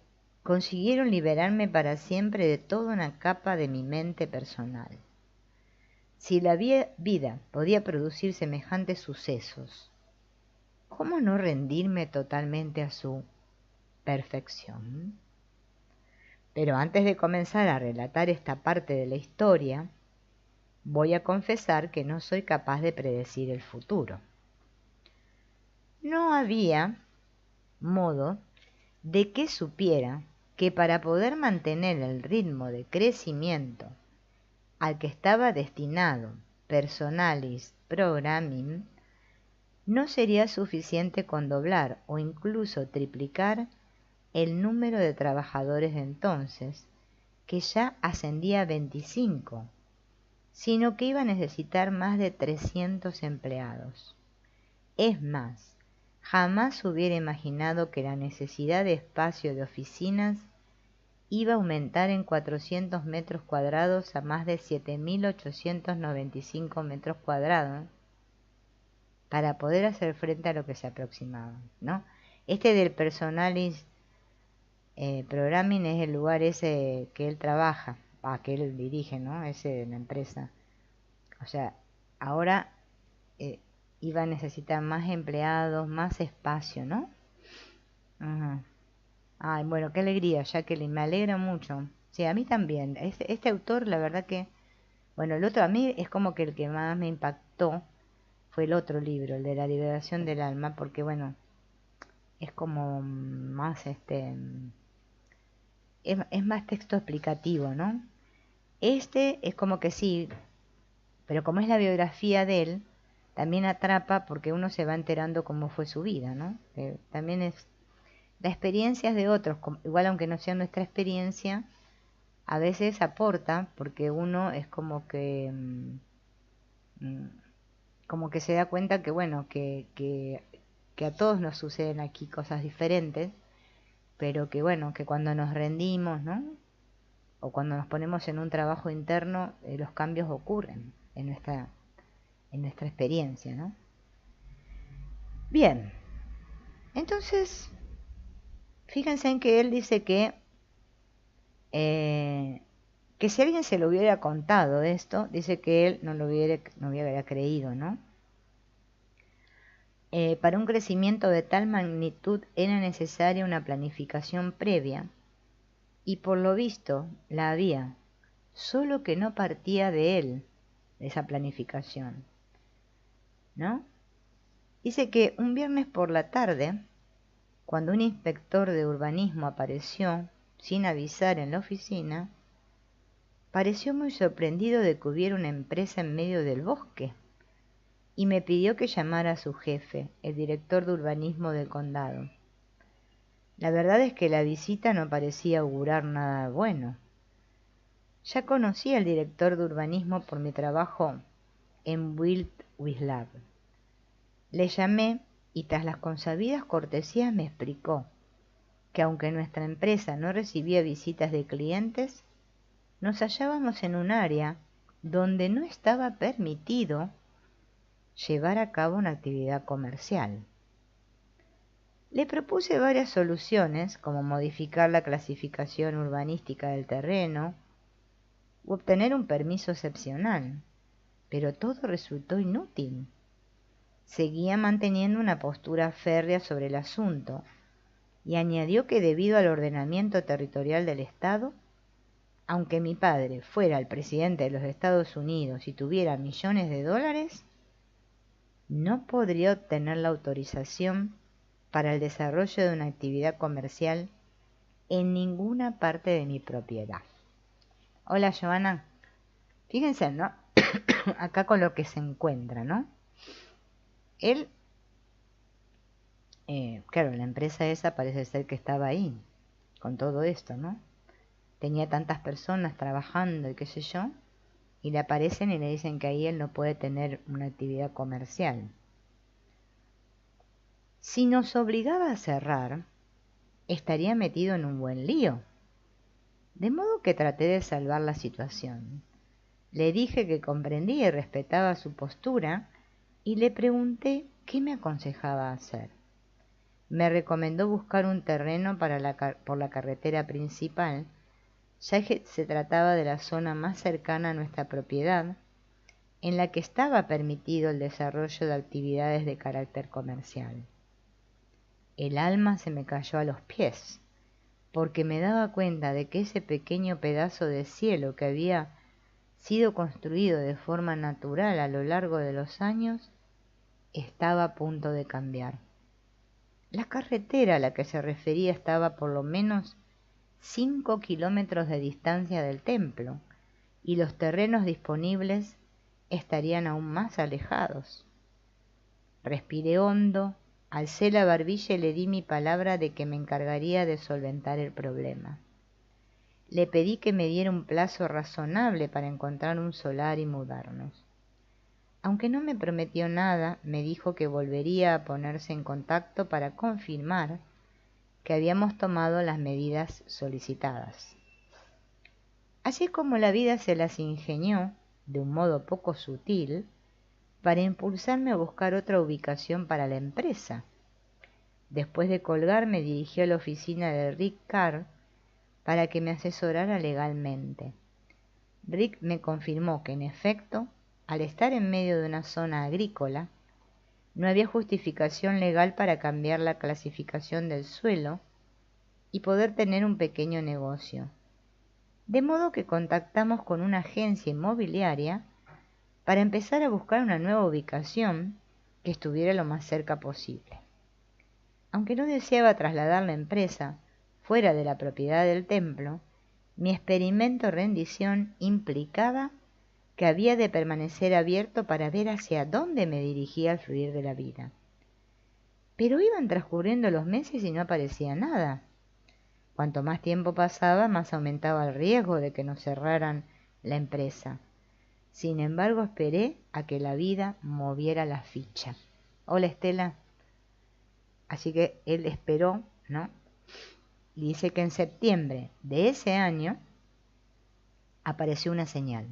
consiguieron liberarme para siempre de toda una capa de mi mente personal. Si la vida podía producir semejantes sucesos, ¿cómo no rendirme totalmente a su perfección? Pero antes de comenzar a relatar esta parte de la historia, voy a confesar que no soy capaz de predecir el futuro. No había modo de que supiera que para poder mantener el ritmo de crecimiento al que estaba destinado Personalis Programming, no sería suficiente con doblar o incluso triplicar el número de trabajadores de entonces, que ya ascendía a 25, sino que iba a necesitar más de 300 empleados. Es más, jamás hubiera imaginado que la necesidad de espacio de oficinas iba a aumentar en 400 metros cuadrados a más de 7.895 metros cuadrados para poder hacer frente a lo que se aproximaba, ¿no? Este del Personalis Programming es el lugar ese que él trabaja, que él dirige, ¿no? Ese de la empresa. O sea, ahora iba a necesitar más empleados, más espacio, ¿no? Ajá. Ay, bueno, qué alegría, Jacqueline, me alegra mucho. Sí, a mí también. Este autor, la verdad que, bueno, el otro a mí es como que el que más me impactó fue el otro libro, el de la liberación del alma, porque bueno, es como más es más texto explicativo, ¿no? Este es como que sí, pero como es la biografía de él, también atrapa porque uno se va enterando cómo fue su vida, ¿no? También es la experiencia de otros, igual aunque no sea nuestra experiencia, a veces aporta porque uno es como que se da cuenta que bueno, que a todos nos suceden aquí cosas diferentes, pero que bueno, que cuando nos rendimos, ¿no? O cuando nos ponemos en un trabajo interno, los cambios ocurren en nuestra experiencia, ¿no? Bien, entonces, fíjense en que él dice que si alguien se lo hubiera contado esto, dice que él no hubiera creído, ¿no? Para un crecimiento de tal magnitud era necesaria una planificación previa, y por lo visto la había, solo que no partía de él, de esa planificación, ¿no? Dice que un viernes por la tarde, cuando un inspector de urbanismo apareció sin avisar en la oficina, pareció muy sorprendido de que hubiera una empresa en medio del bosque y me pidió que llamara a su jefe, el director de urbanismo del condado. La verdad es que la visita no parecía augurar nada bueno. Ya conocía al director de urbanismo por mi trabajo en Build with Lab. Le llamé y tras las consabidas cortesías me explicó que aunque nuestra empresa no recibía visitas de clientes, nos hallábamos en un área donde no estaba permitido llevar a cabo una actividad comercial. Le propuse varias soluciones, como modificar la clasificación urbanística del terreno u obtener un permiso excepcional, pero todo resultó inútil. Seguía manteniendo una postura férrea sobre el asunto y añadió que debido al ordenamiento territorial del Estado, aunque mi padre fuera el presidente de los Estados Unidos y tuviera millones de dólares, no podría obtener la autorización para el desarrollo de una actividad comercial en ninguna parte de mi propiedad. Hola, Joana. Fíjense, ¿no? Acá con lo que se encuentra, ¿no? Él, claro, la empresa esa parece ser que estaba ahí, con todo esto, ¿no? Tenía tantas personas trabajando y qué sé yo, y le aparecen y le dicen que ahí él no puede tener una actividad comercial. Si nos obligaba a cerrar, estaría metido en un buen lío. De modo que traté de salvar la situación. Le dije que comprendía y respetaba su postura y le pregunté qué me aconsejaba hacer. Me recomendó buscar un terreno por la carretera principal, ya que se trataba de la zona más cercana a nuestra propiedad, en la que estaba permitido el desarrollo de actividades de carácter comercial. El alma se me cayó a los pies. porque me daba cuenta de que ese pequeño pedazo de cielo que había sido construido de forma natural a lo largo de los años estaba a punto de cambiar. La carretera a la que se refería estaba por lo menos 5 kilómetros de distancia del templo, y los terrenos disponibles estarían aún más alejados. Respiré hondo, alcé la barbilla y le di mi palabra de que me encargaría de solventar el problema. Le pedí que me diera un plazo razonable para encontrar un solar y mudarnos. Aunque no me prometió nada, me dijo que volvería a ponerse en contacto para confirmar que habíamos tomado las medidas solicitadas. Así como la vida se las ingenió, de un modo poco sutil, para impulsarme a buscar otra ubicación para la empresa. Después de colgar, me dirigí a la oficina de Rick Carr para que me asesorara legalmente. Rick me confirmó que, en efecto, al estar en medio de una zona agrícola, no había justificación legal para cambiar la clasificación del suelo y poder tener un pequeño negocio. De modo que contactamos con una agencia inmobiliaria para empezar a buscar una nueva ubicación que estuviera lo más cerca posible. Aunque no deseaba trasladar la empresa fuera de la propiedad del templo, mi experimento rendición implicaba que había de permanecer abierto para ver hacia dónde me dirigía el fluir de la vida. Pero iban transcurriendo los meses y no aparecía nada. Cuanto más tiempo pasaba, más aumentaba el riesgo de que nos cerraran la empresa. Sin embargo, esperé a que la vida moviera la ficha. Hola, Estela. Así que él esperó, ¿no? Y dice que en septiembre de ese año apareció una señal.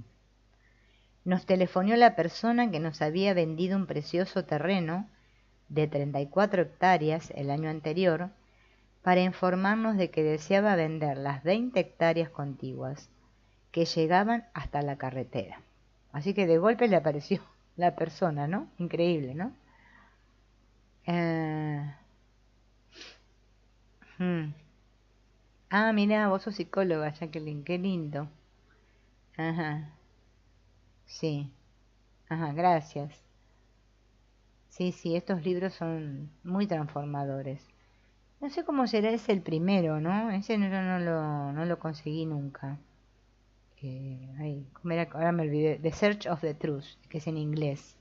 Nos telefonó la persona que nos había vendido un precioso terreno de 34 hectáreas el año anterior para informarnos de que deseaba vender las 20 hectáreas contiguas que llegaban hasta la carretera. Así que de golpe le apareció la persona, ¿no? Increíble, ¿no? Ah, mirá, vos sos psicóloga, Jacqueline, qué lindo. Ajá, sí. Ajá, gracias. Sí, sí, estos libros son muy transformadores. No sé cómo será ese el primero, ¿no? Ese no lo conseguí nunca. ¿Cómo era? Ahora me olvidé. The Search of the Truth, que es en inglés.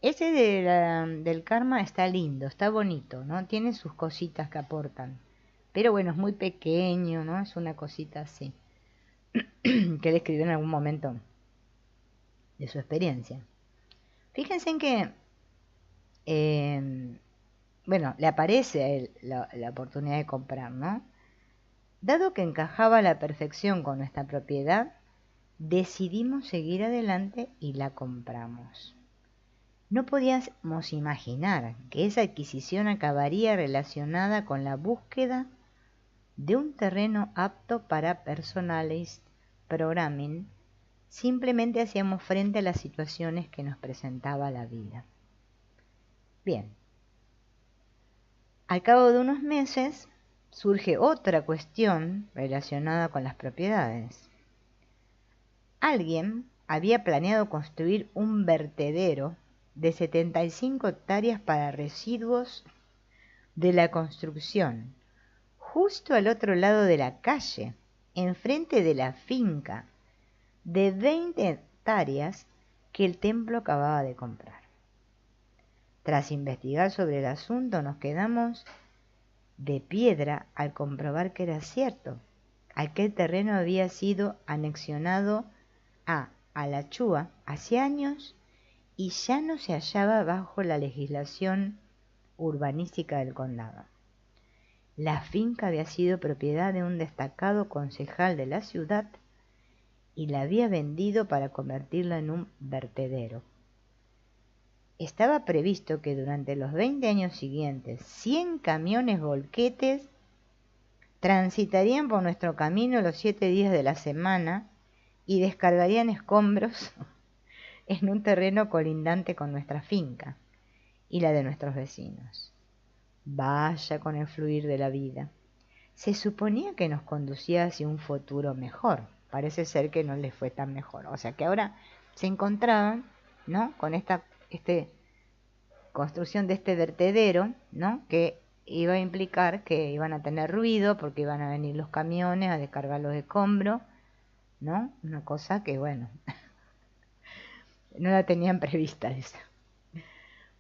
Ese del karma está lindo, está bonito, ¿no? Tiene sus cositas que aportan. Pero bueno, es muy pequeño, ¿no? Es una cosita así. Que él escribió en algún momento de su experiencia. Fíjense en que, bueno, le aparece a él la oportunidad de comprar, ¿no? Dado que encajaba a la perfección con nuestra propiedad, decidimos seguir adelante y la compramos. No podíamos imaginar que esa adquisición acabaría relacionada con la búsqueda de un terreno apto para personalized programming. Simplemente hacíamos frente a las situaciones que nos presentaba la vida. Bien, al cabo de unos meses surge otra cuestión relacionada con las propiedades. Alguien había planeado construir un vertedero de 75 hectáreas para residuos de la construcción, justo al otro lado de la calle, enfrente de la finca de 20 hectáreas que el templo acababa de comprar. Tras investigar sobre el asunto, nos quedamos de piedra al comprobar que era cierto. Aquel terreno había sido anexionado a Alachua hace años y ya no se hallaba bajo la legislación urbanística del condado. La finca había sido propiedad de un destacado concejal de la ciudad y la había vendido para convertirla en un vertedero. Estaba previsto que durante los 20 años siguientes 100 camiones volquetes transitarían por nuestro camino los 7 días de la semana y descargarían escombros en un terreno colindante con nuestra finca y la de nuestros vecinos. Vaya con el fluir de la vida. se suponía que nos conducía hacia un futuro mejor. Parece ser que no les fue tan mejor. O sea que ahora se encontraban, ¿no?, con esta construcción de este vertedero, ¿no?, que iba a implicar que iban a tener ruido porque iban a venir los camiones a descargar los escombros, ¿no? Una cosa que, bueno, no la tenían prevista esa.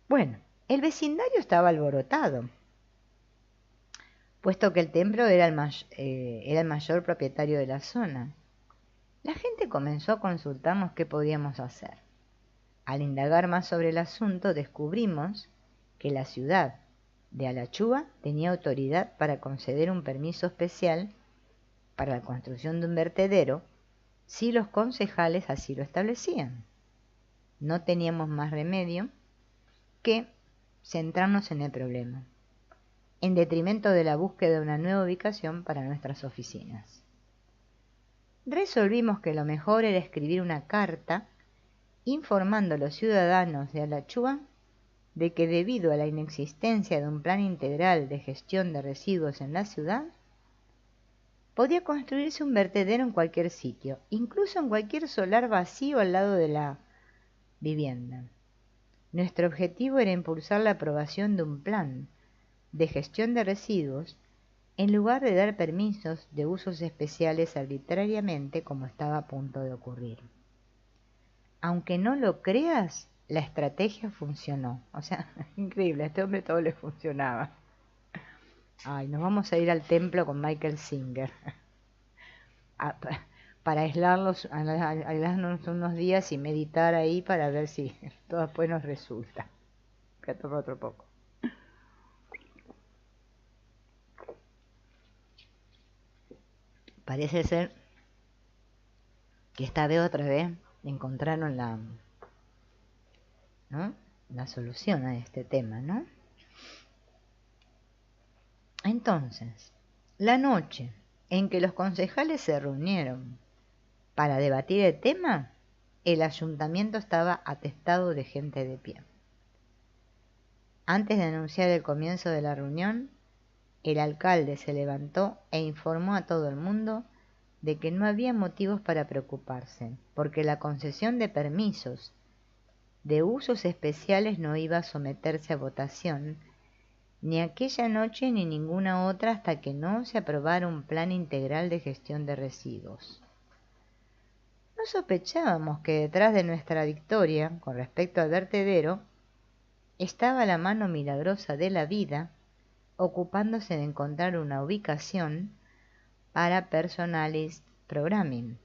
Bueno, el vecindario estaba alborotado, puesto que el templo era el mayor propietario de la zona. La gente comenzó a consultarnos qué podíamos hacer. Al indagar más sobre el asunto, descubrimos que la ciudad de Alachua tenía autoridad para conceder un permiso especial para la construcción de un vertedero si los concejales así lo establecían. No teníamos más remedio que centrarnos en el problema, en detrimento de la búsqueda de una nueva ubicación para nuestras oficinas. Resolvimos que lo mejor era escribir una carta informando a los ciudadanos de Alachua de que debido a la inexistencia de un plan integral de gestión de residuos en la ciudad, podía construirse un vertedero en cualquier sitio, incluso en cualquier solar vacío al lado de la vivienda. Nuestro objetivo era impulsar la aprobación de un plan de gestión de residuos en lugar de dar permisos de usos especiales arbitrariamente como estaba a punto de ocurrir. Aunque no lo creas, la estrategia funcionó. O sea, increíble, a este hombre todo le funcionaba. Ay, nos vamos a ir al templo con Michael Singer para aislarnos unos días y meditar ahí para ver si todo después nos resulta. Voy a tomar otro poco. Parece ser que esta vez otra vez encontraron la solución a este tema, ¿no? Entonces, la noche en que los concejales se reunieron para debatir el tema, el ayuntamiento estaba atestado de gente de pie. Antes de anunciar el comienzo de la reunión, el alcalde se levantó e informó a todo el mundo de que no había motivos para preocuparse, porque la concesión de permisos de usos especiales no iba a someterse a votación ni aquella noche ni ninguna otra hasta que no se aprobara un plan integral de gestión de residuos. No sospechábamos que detrás de nuestra victoria con respecto al vertedero estaba la mano milagrosa de la vida ocupándose de encontrar una ubicación para Personalized Programming.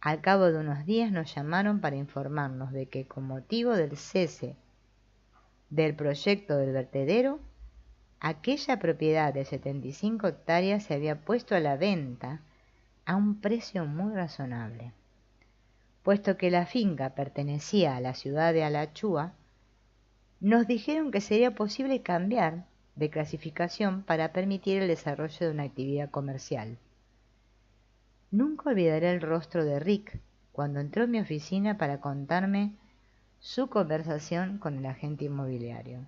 Al cabo de unos días nos llamaron para informarnos de que con motivo del cese del proyecto del vertedero, aquella propiedad de 75 hectáreas se había puesto a la venta a un precio muy razonable. Puesto que la finca pertenecía a la ciudad de Alachua, nos dijeron que sería posible cambiar de clasificación para permitir el desarrollo de una actividad comercial. Nunca olvidaré el rostro de Rick cuando entró en mi oficina para contarme su conversación con el agente inmobiliario.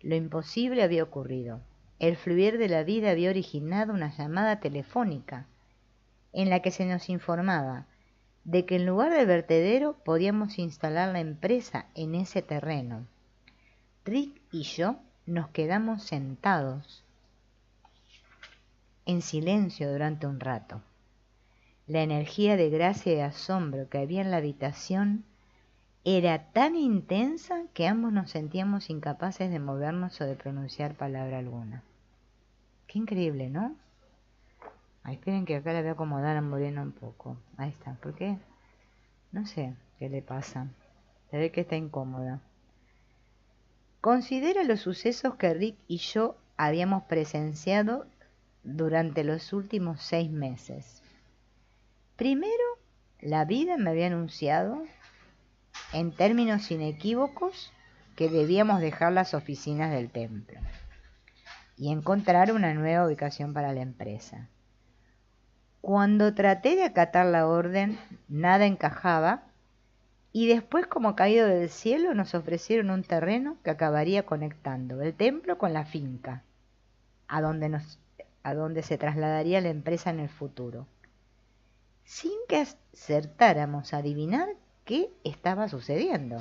Lo imposible había ocurrido. El fluir de la vida había originado una llamada telefónica en la que se nos informaba de que en lugar del vertedero podíamos instalar la empresa en ese terreno. Rick y yo nos quedamos sentados en silencio durante un rato. La energía de gracia y asombro que había en la habitación era tan intensa que ambos nos sentíamos incapaces de movernos o de pronunciar palabra alguna. Qué increíble, ¿no? Ay, esperen que acá la voy a acomodar a Moreno un poco. Ahí está, ¿por qué? No sé qué le pasa. Se ve que está incómoda. Considera los sucesos que Rick y yo habíamos presenciado durante los últimos 6 meses. Primero, la vida me había anunciado en términos inequívocos que debíamos dejar las oficinas del templo y encontrar una nueva ubicación para la empresa. Cuando traté de acatar la orden, nada encajaba y después, como caído del cielo, nos ofrecieron un terreno que acabaría conectando el templo con la finca, a donde nos a donde se trasladaría la empresa en el futuro, sin que acertáramos a adivinar qué estaba sucediendo.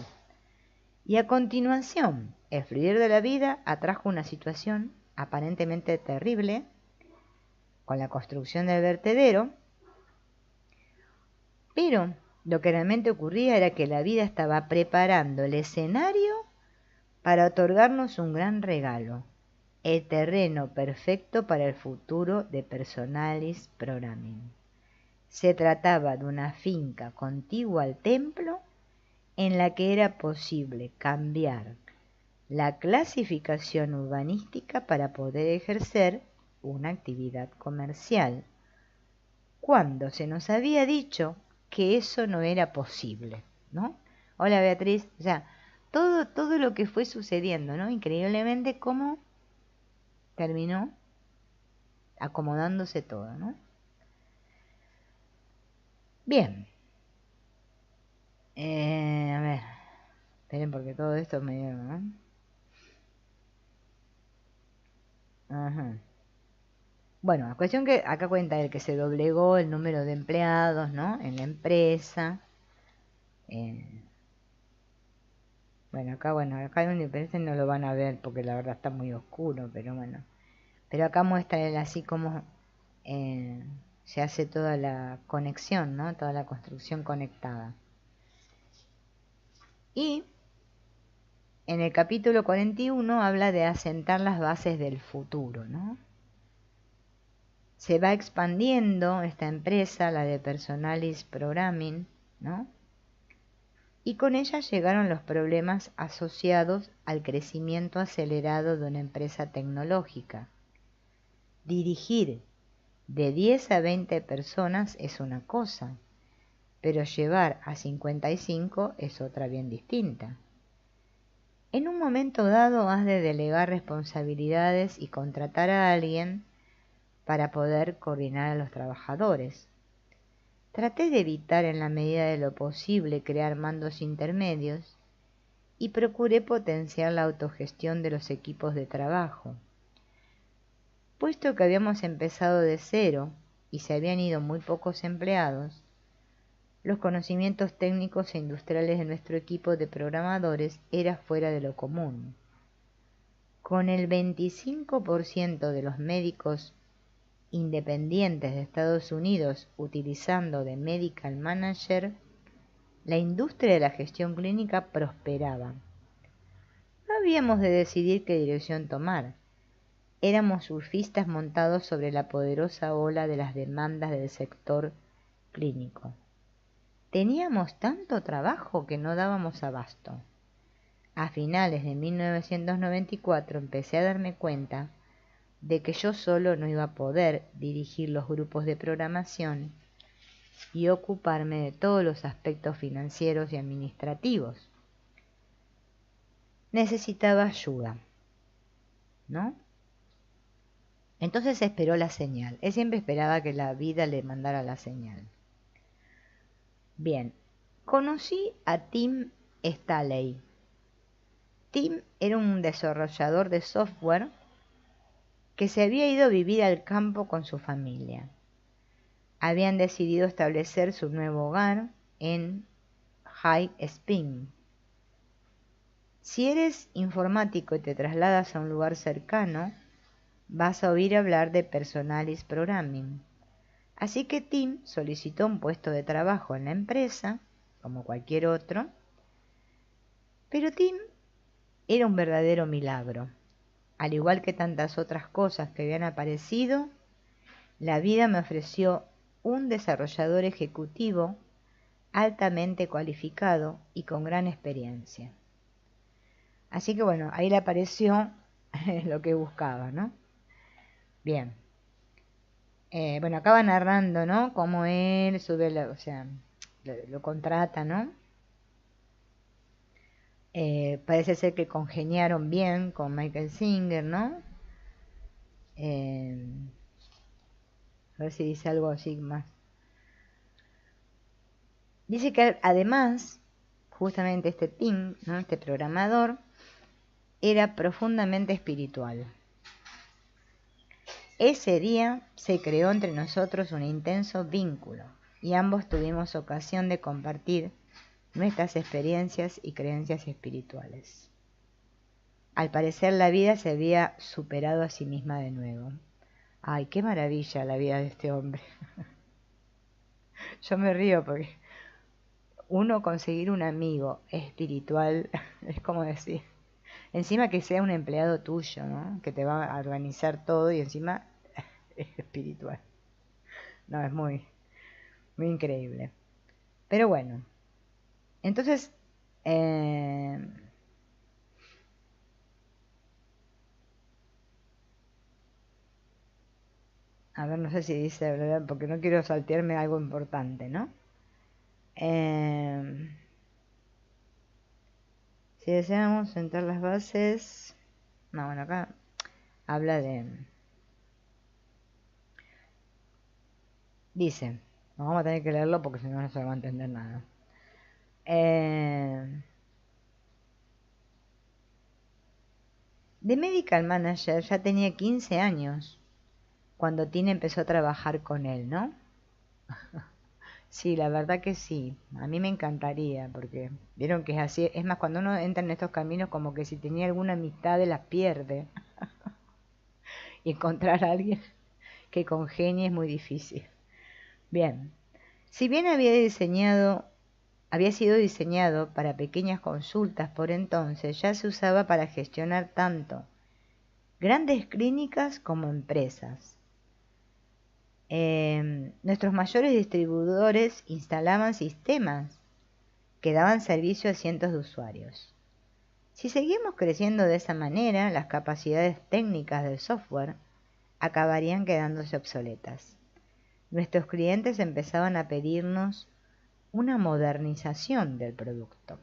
Y a continuación, el fluir de la vida atrajo una situación aparentemente terrible con la construcción del vertedero, pero lo que realmente ocurría era que la vida estaba preparando el escenario para otorgarnos un gran regalo, el terreno perfecto para el futuro de Personalis Programming. Se trataba de una finca contigua al templo en la que era posible cambiar la clasificación urbanística para poder ejercer una actividad comercial, cuando se nos había dicho que eso no era posible, ¿no? Hola Beatriz, o sea, todo lo que fue sucediendo, ¿no? Increíblemente cómo terminó acomodándose todo, ¿no? Bien. A ver, esperen porque todo esto me dio, ¿no? Ajá. Bueno, la cuestión que acá cuenta el que se doblegó el número de empleados, ¿no? En la empresa. Eh, bueno, acá en el no lo van a ver porque la verdad está muy oscuro, pero bueno. Pero acá muestra él así como se hace toda la conexión, ¿no? Toda la construcción conectada. Y en el capítulo 41 habla de asentar las bases del futuro, ¿no? Se va expandiendo esta empresa, la de Personalis Programming, ¿no? Y con ella llegaron los problemas asociados al crecimiento acelerado de una empresa tecnológica. Dirigir de 10 a 20 personas es una cosa, pero llevar a 55 es otra bien distinta. En un momento dado has de delegar responsabilidades y contratar a alguien para poder coordinar a los trabajadores. Traté de evitar en la medida de lo posible crear mandos intermedios y procuré potenciar la autogestión de los equipos de trabajo. Puesto que habíamos empezado de cero y se habían ido muy pocos empleados, los conocimientos técnicos e industriales de nuestro equipo de programadores era fuera de lo común. Con el 25% de los médicos independientes de Estados Unidos utilizando de Medical Manager, la industria de la gestión clínica prosperaba. No habíamos de decidir qué dirección tomar. Éramos surfistas montados sobre la poderosa ola de las demandas del sector clínico. Teníamos tanto trabajo que no dábamos abasto. A finales de 1994 empecé a darme cuenta de que yo solo no iba a poder dirigir los grupos de programación y ocuparme de todos los aspectos financieros y administrativos. Necesitaba ayuda, ¿no? Entonces esperó la señal. Él siempre esperaba que la vida le mandara la señal. Bien, conocí a Tim Staley. Tim era un desarrollador de software que se había ido a vivir al campo con su familia. Habían decidido establecer su nuevo hogar en High Spring. Si eres informático y te trasladas a un lugar cercano, vas a oír hablar de Personalis Programming. Así que Tim solicitó un puesto de trabajo en la empresa, como cualquier otro, pero Tim era un verdadero milagro. Al igual que tantas otras cosas que habían aparecido, la vida me ofreció un desarrollador ejecutivo altamente cualificado y con gran experiencia. Así que bueno, ahí le apareció lo que buscaba, ¿no? Bien. Bueno, acaba narrando, ¿no? Cómo él sube, o sea, lo contrata, ¿no? Parece ser que congeniaron bien con Michael Singer, ¿no? A ver si dice algo así más. Dice que además, justamente este Tim, ¿no? Este programador, era profundamente espiritual. Ese día se creó entre nosotros un intenso vínculo y ambos tuvimos ocasión de compartir nuestras experiencias y creencias espirituales. Al parecer la vida se había superado a sí misma de nuevo. Ay, qué maravilla la vida de este hombre. Yo me río porque uno conseguir un amigo espiritual es como decir, encima que sea un empleado tuyo, ¿no? Que te va a organizar todo y encima es espiritual. No, es muy, muy increíble. Pero bueno, entonces, a ver, no sé si dice, ¿verdad? Porque no quiero saltearme algo importante, ¿no? Si deseamos sentar las bases... No, bueno, acá habla de... Dice, no vamos a tener que leerlo porque si no, no se va a entender nada. De Medical Manager ya tenía 15 años cuando Tina empezó a trabajar con él, ¿no? Sí, la verdad que sí. A mí me encantaría, porque vieron que es así. Es más, cuando uno entra en estos caminos, como que si tenía alguna amistad, las pierde. Y encontrar a alguien que congenie es muy difícil. Bien, si bien había sido diseñado para pequeñas consultas por entonces, ya se usaba para gestionar tanto grandes clínicas como empresas. Nuestros mayores distribuidores instalaban sistemas que daban servicio a cientos de usuarios. Si seguimos creciendo de esa manera, las capacidades técnicas del software acabarían quedándose obsoletas. Nuestros clientes empezaban a pedirnos una modernización del producto.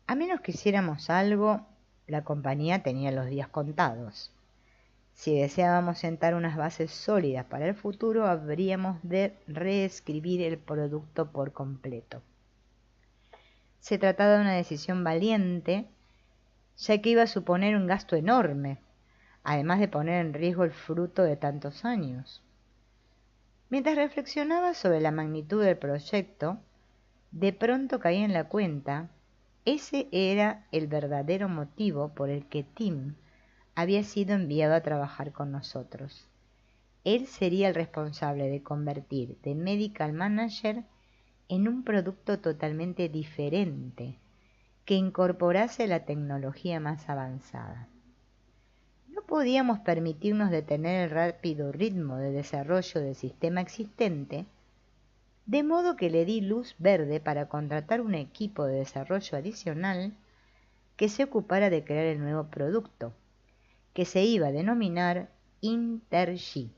A menos que hiciéramos algo, la compañía tenía los días contados. Si deseábamos sentar unas bases sólidas para el futuro, habríamos de reescribir el producto por completo. Se trataba de una decisión valiente, ya que iba a suponer un gasto enorme, además de poner en riesgo el fruto de tantos años. Mientras reflexionaba sobre la magnitud del proyecto, de pronto caí en la cuenta, ese era el verdadero motivo por el que Tim había sido enviado a trabajar con nosotros. Él sería el responsable de convertir The Medical Manager en un producto totalmente diferente, que incorporase la tecnología más avanzada. No podíamos permitirnos detener el rápido ritmo de desarrollo del sistema existente, de modo que le di luz verde para contratar un equipo de desarrollo adicional que se ocupara de crear el nuevo producto, que se iba a denominar InterG.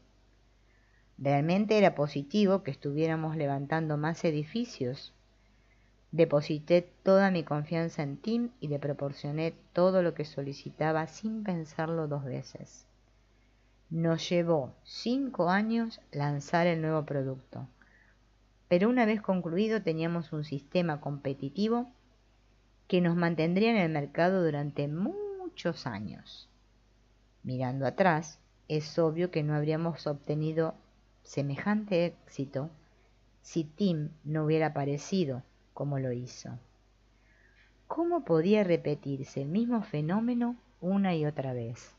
Realmente era positivo que estuviéramos levantando más edificios. Deposité toda mi confianza en Tim y le proporcioné todo lo que solicitaba sin pensarlo dos veces. Nos llevó 5 años lanzar el nuevo producto, pero una vez concluido teníamos un sistema competitivo que nos mantendría en el mercado durante muchos años. Mirando atrás, es obvio que no habríamos obtenido semejante éxito si Tim no hubiera aparecido como lo hizo. ¿Cómo podía repetirse el mismo fenómeno una y otra vez?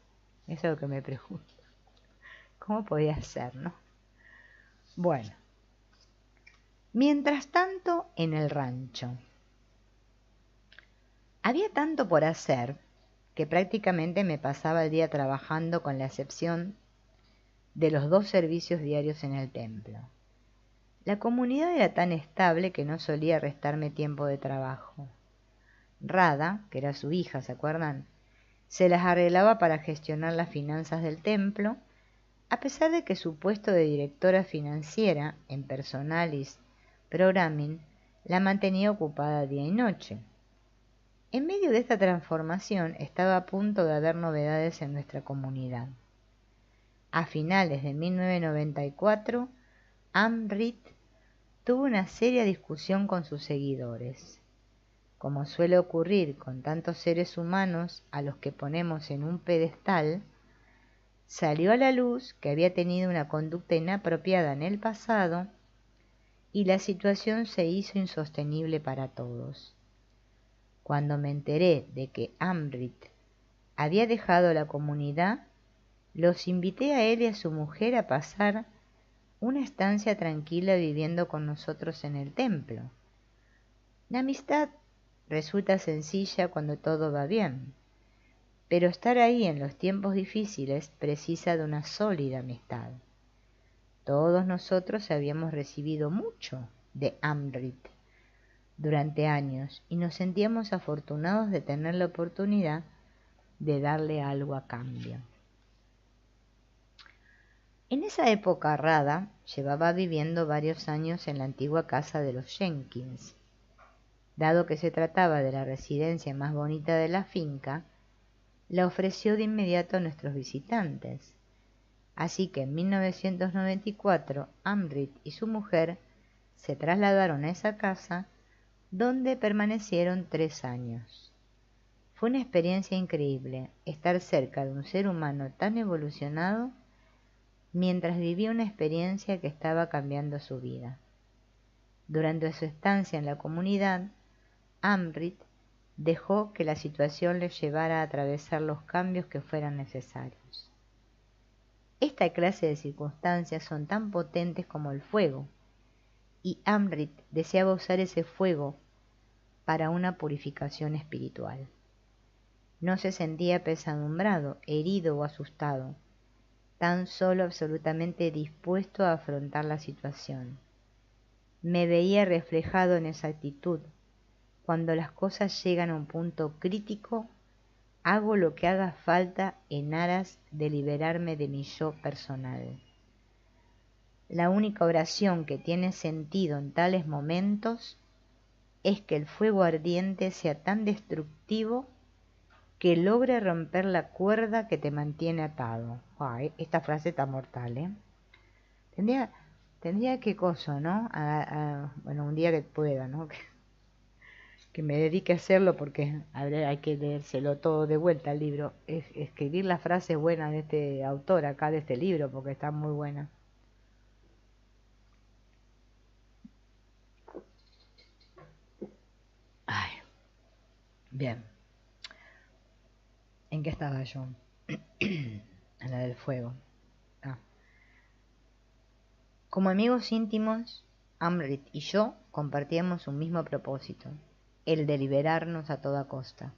Eso es lo que me pregunto. ¿Cómo podía ser, no? Bueno, mientras tanto, en el rancho. Había tanto por hacer que prácticamente me pasaba el día trabajando, con la excepción de los 2 servicios diarios en el templo. La comunidad era tan estable que no solía restarme tiempo de trabajo. Rada, que era su hija, ¿se acuerdan?, se las arreglaba para gestionar las finanzas del templo, a pesar de que su puesto de directora financiera en Personalis Programming la mantenía ocupada día y noche. En medio de esta transformación estaba a punto de haber novedades en nuestra comunidad. A finales de 1994, Amrit tuvo una seria discusión con sus seguidores. Como suele ocurrir con tantos seres humanos a los que ponemos en un pedestal, salió a la luz que había tenido una conducta inapropiada en el pasado y la situación se hizo insostenible para todos. Cuando me enteré de que Amrit había dejado la comunidad, los invité a él y a su mujer a pasar una estancia tranquila viviendo con nosotros en el templo. La amistad resulta sencilla cuando todo va bien, pero estar ahí en los tiempos difíciles precisa de una sólida amistad. Todos nosotros habíamos recibido mucho de Amrit durante años y nos sentíamos afortunados de tener la oportunidad de darle algo a cambio. En esa época Radha llevaba viviendo varios años en la antigua casa de los Jenkins. Dado que se trataba de la residencia más bonita de la finca, la ofreció de inmediato a nuestros visitantes. Así que en 1994 Amrit y su mujer se trasladaron a esa casa, donde permanecieron 3 años. Fue una experiencia increíble estar cerca de un ser humano tan evolucionado mientras vivía una experiencia que estaba cambiando su vida. Durante su estancia en la comunidad, Amrit dejó que la situación le llevara a atravesar los cambios que fueran necesarios. Esta clase de circunstancias son tan potentes como el fuego, y Amrit deseaba usar ese fuego para una purificación espiritual. No se sentía apesadumbrado, herido o asustado, tan solo absolutamente dispuesto a afrontar la situación. Me veía reflejado en esa actitud. Cuando las cosas llegan a un punto crítico, hago lo que haga falta en aras de liberarme de mi yo personal. La única oración que tiene sentido en tales momentos es que el fuego ardiente sea tan destructivo que logre romper la cuerda que te mantiene atado. Esta frase está mortal, ¿eh? Tendría que cosa, ¿no? Bueno, un día que pueda, ¿no? Que me dedique a hacerlo, porque hay que leérselo todo de vuelta el libro. Escribir las frases buenas de este autor acá, de este libro, porque está muy buena. Ay, bien. ¿En qué estaba yo? En la del fuego. Como amigos íntimos, Amrit y yo compartíamos un mismo propósito, el de liberarnos a toda costa.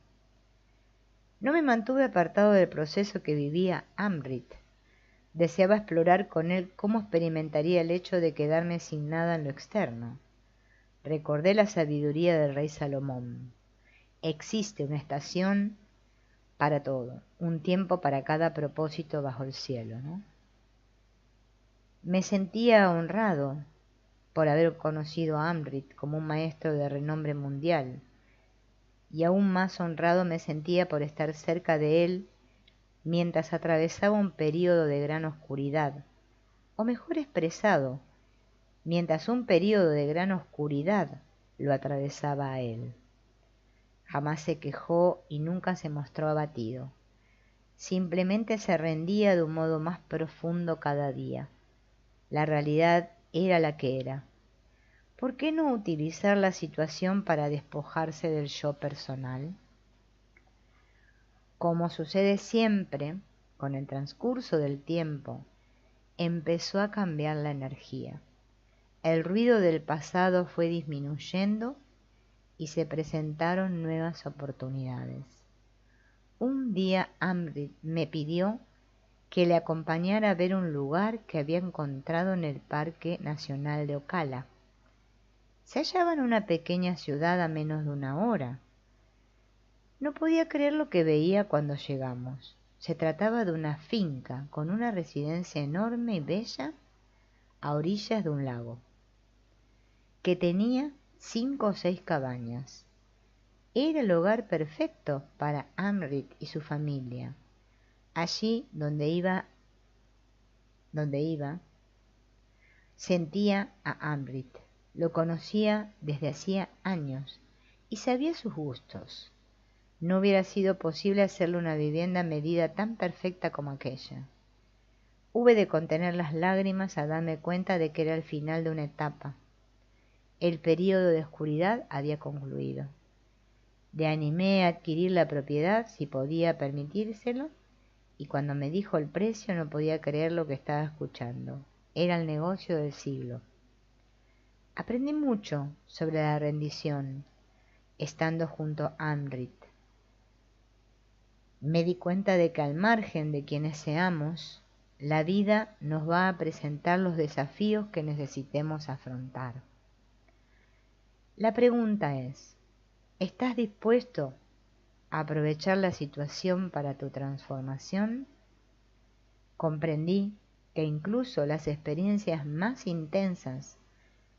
No me mantuve apartado del proceso que vivía Amrit. Deseaba explorar con él cómo experimentaría el hecho de quedarme sin nada en lo externo. Recordé la sabiduría del rey Salomón. Existe una estación para todo, un tiempo para cada propósito bajo el cielo, ¿no? Me sentía honrado por haber conocido a Amrit como un maestro de renombre mundial, y aún más honrado me sentía por estar cerca de él mientras atravesaba un período de gran oscuridad, o mejor expresado, mientras un período de gran oscuridad lo atravesaba a él. Jamás se quejó y nunca se mostró abatido. Simplemente se rendía de un modo más profundo cada día. La realidad era la que era. ¿Por qué no utilizar la situación para despojarse del yo personal? Como sucede siempre, con el transcurso del tiempo, empezó a cambiar la energía. El ruido del pasado fue disminuyendo y se presentaron nuevas oportunidades. Un día Amrit me pidió que le acompañara a ver un lugar que había encontrado en el Parque Nacional de Ocala. Se hallaba en una pequeña ciudad a menos de 1 hora. No podía creer lo que veía cuando llegamos. Se trataba de una finca con una residencia enorme y bella a orillas de un lago, que tenía 5 o 6 cabañas. Era el hogar perfecto para Amrit y su familia. Allí donde iba, sentía a Amrit. Lo conocía desde hacía años y sabía sus gustos. No hubiera sido posible hacerle una vivienda a medida tan perfecta como aquella. Hube de contener las lágrimas al darme cuenta de que era el final de una etapa. El período de oscuridad había concluido. Le animé a adquirir la propiedad si podía permitírselo, y cuando me dijo el precio no podía creer lo que estaba escuchando. Era el negocio del siglo. Aprendí mucho sobre la rendición, estando junto a Amrit. Me di cuenta de que al margen de quienes seamos, la vida nos va a presentar los desafíos que necesitemos afrontar. La pregunta es, ¿estás dispuesto a aprovechar la situación para tu transformación? Comprendí que incluso las experiencias más intensas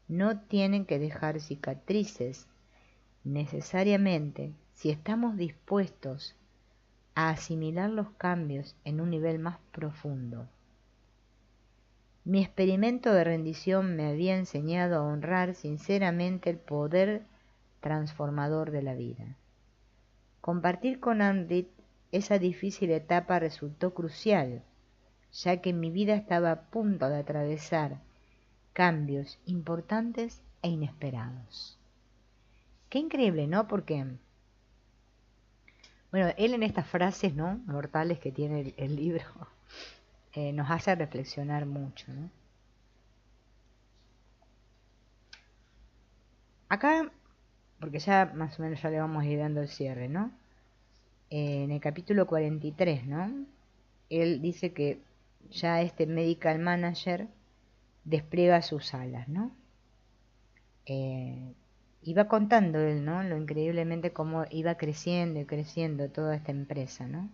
no tienen que dejar cicatrices necesariamente si estamos dispuestos a asimilar los cambios en un nivel más profundo. Mi experimento de rendición me había enseñado a honrar sinceramente el poder transformador de la vida. Compartir con Amrit esa difícil etapa resultó crucial, ya que mi vida estaba a punto de atravesar cambios importantes e inesperados. Qué increíble, ¿no? Porque, bueno, él en estas frases, ¿no?, mortales que tiene el libro, nos hace reflexionar mucho, ¿no? Acá, porque ya más o menos ya le vamos a ir dando el cierre, ¿no? En el capítulo 43, ¿no?, él dice que ya este medical manager despliega sus alas, ¿no? Iba contando él, ¿no?, lo increíblemente cómo iba creciendo y creciendo toda esta empresa, ¿no?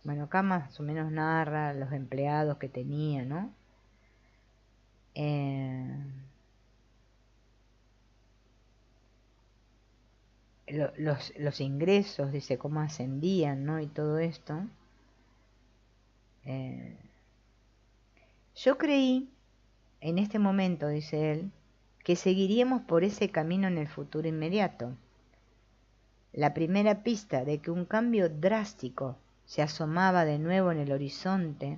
Bueno, acá más o menos narra los empleados que tenía, ¿no? Los ingresos, dice, cómo ascendían, ¿no?, y todo esto. Yo creí, en este momento, dice él, que seguiríamos por ese camino en el futuro inmediato. La primera pista de que un cambio drástico se asomaba de nuevo en el horizonte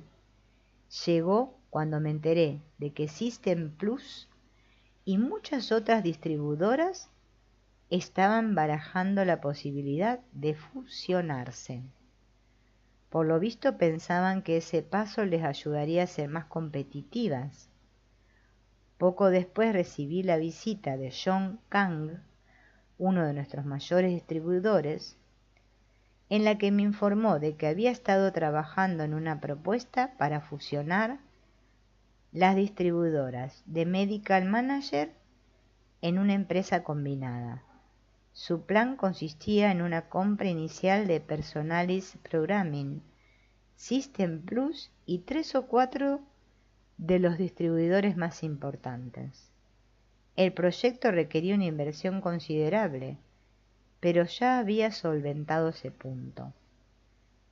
llegó cuando me enteré de que System Plus y muchas otras distribuidoras estaban barajando la posibilidad de fusionarse. Por lo visto pensaban que ese paso les ayudaría a ser más competitivas. Poco después recibí la visita de John Kang, uno de nuestros mayores distribuidores, en la que me informó de que había estado trabajando en una propuesta para fusionar las distribuidoras de Medical Manager en una empresa combinada. Su plan consistía en una compra inicial de Personalis Programming, System Plus y 3 o 4 de los distribuidores más importantes. El proyecto requería una inversión considerable, pero ya había solventado ese punto.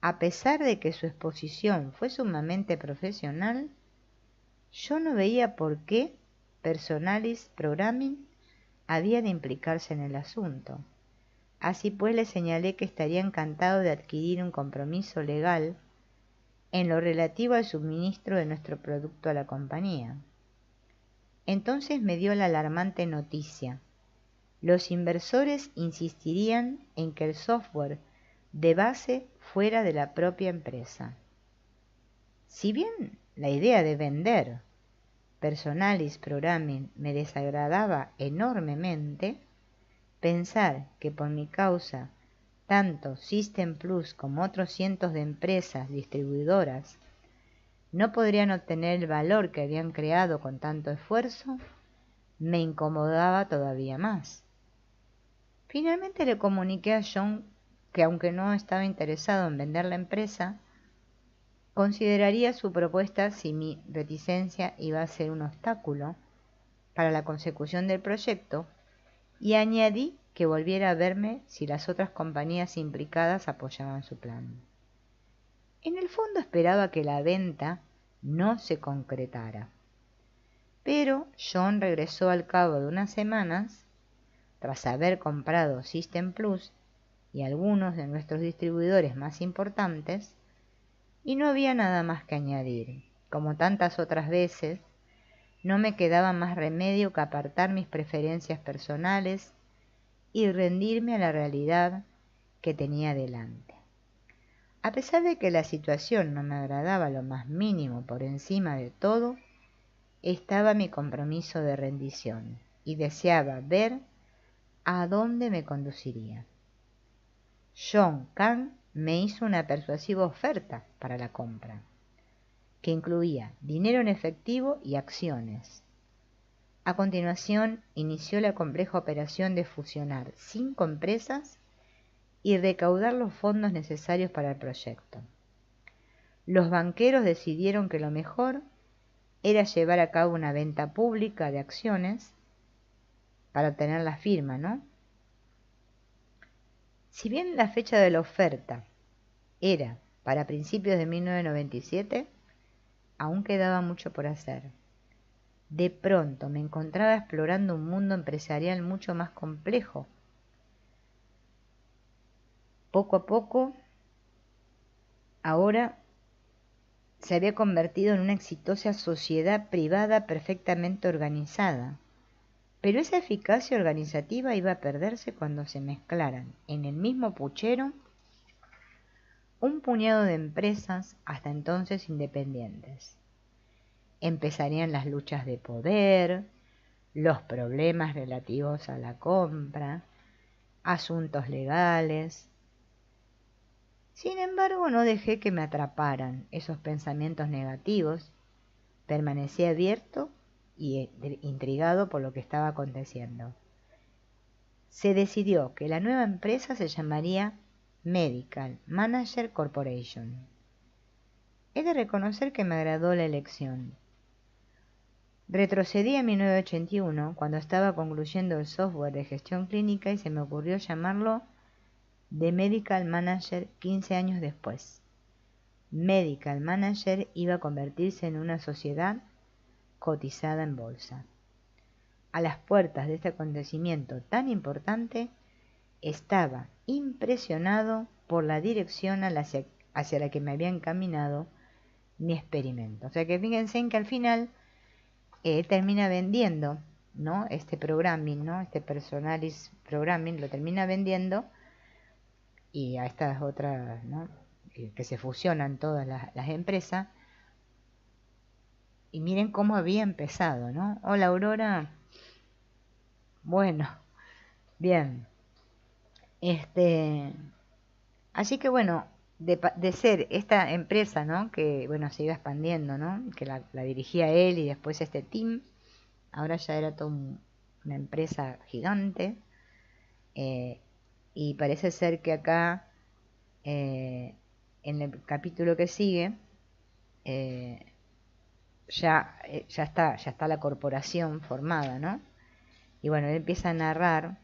A pesar de que su exposición fue sumamente profesional, yo no veía por qué Personalis Programming había de implicarse en el asunto. Así pues le señalé que estaría encantado de adquirir un compromiso legal en lo relativo al suministro de nuestro producto a la compañía. Entonces me dio la alarmante noticia. Los inversores insistirían en que el software de base fuera de la propia empresa. Si bien la idea de vender Personalis Programming me desagradaba enormemente, pensar que por mi causa tanto System Plus como otros cientos de empresas distribuidoras no podrían obtener el valor que habían creado con tanto esfuerzo, me incomodaba todavía más. Finalmente le comuniqué a John que aunque no estaba interesado en vender la empresa, consideraría su propuesta si mi reticencia iba a ser un obstáculo para la consecución del proyecto, y añadí que volviera a verme si las otras compañías implicadas apoyaban su plan. En el fondo esperaba que la venta no se concretara. Pero John regresó al cabo de unas semanas, tras haber comprado System Plus, y algunos de nuestros distribuidores más importantes, y no había nada más que añadir. Como tantas otras veces, no me quedaba más remedio que apartar mis preferencias personales y rendirme a la realidad que tenía delante. A pesar de que la situación no me agradaba lo más mínimo, por encima de todo estaba mi compromiso de rendición y deseaba ver a dónde me conduciría. John Kahn me hizo una persuasiva oferta para la compra, que incluía dinero en efectivo y acciones. A continuación, inició la compleja operación de fusionar 5 empresas y recaudar los fondos necesarios para el proyecto. Los banqueros decidieron que lo mejor era llevar a cabo una venta pública de acciones para obtener la firma, ¿no? Si bien la fecha de la oferta era para principios de 1997, aún quedaba mucho por hacer. De pronto me encontraba explorando un mundo empresarial mucho más complejo. Poco a poco, ahora se había convertido en una exitosa sociedad privada perfectamente organizada. Pero esa eficacia organizativa iba a perderse cuando se mezclaran en el mismo puchero un puñado de empresas hasta entonces independientes. Empezarían las luchas de poder, los problemas relativos a la compra, asuntos legales. Sin embargo, no dejé que me atraparan esos pensamientos negativos. Permanecí abierto y intrigado por lo que estaba aconteciendo. Se decidió que la nueva empresa se llamaría Medical Manager Corporation. He de reconocer que me agradó la elección. Retrocedí a 1981, cuando estaba concluyendo el software de gestión clínica, y se me ocurrió llamarlo The Medical Manager 15 años después. Medical Manager iba a convertirse en una sociedad cotizada en bolsa. A las puertas de este acontecimiento tan importante, estaba impresionado por la dirección hacia la que me había encaminado mi experimento. O sea que fíjense en que al final termina vendiendo, ¿no? Este programming, ¿no? Este Personalis Programming lo termina vendiendo, y a estas otras, ¿no? Que se fusionan todas las empresas. Y miren cómo había empezado, ¿no? Hola, Aurora. Bueno, bien. Así que bueno, de ser esta empresa, ¿no? Que bueno, se iba expandiendo, ¿no? Que la dirigía él y después este team, ahora ya era toda una empresa gigante. Y parece ser que acá, en el capítulo que sigue, ya está la corporación formada, ¿no? Y bueno, él empieza a narrar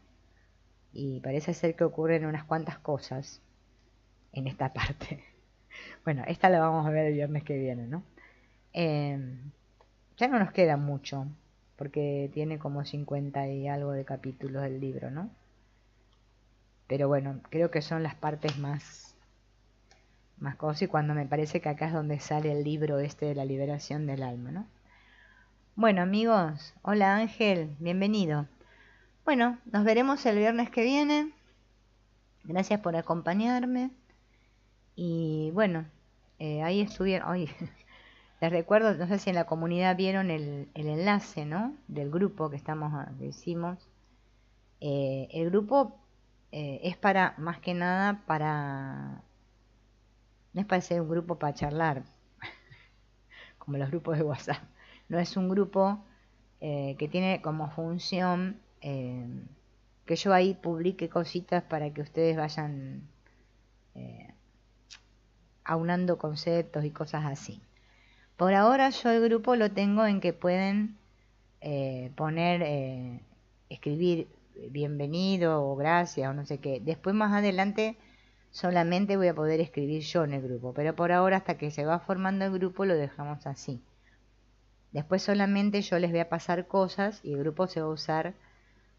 y parece ser que ocurren unas cuantas cosas en esta parte. Bueno, esta la vamos a ver el viernes que viene, ¿no? Ya no nos queda mucho, porque tiene como 50 y algo de capítulos del libro, ¿no? Pero bueno, creo que son las partes más cosas, y cuando me parece que acá es donde sale el libro este de la liberación del alma, ¿no? Bueno, amigos, hola Ángel, bienvenido. Bueno, nos veremos el viernes que viene. Gracias por acompañarme. Y bueno, ahí estuvieron. Hoy les recuerdo, no sé si en la comunidad vieron el enlace, ¿no? Del grupo que hicimos. El grupo es para, más que nada, no es para ser un grupo para charlar, como los grupos de WhatsApp. No es un grupo que tiene como función que yo ahí publique cositas para que ustedes vayan aunando conceptos y cosas así. Por ahora yo el grupo lo tengo en que pueden escribir bienvenido o gracias o no sé qué. Después más adelante solamente voy a poder escribir yo en el grupo, pero por ahora, hasta que se va formando el grupo, lo dejamos así. Después solamente yo les voy a pasar cosas y el grupo se va a usar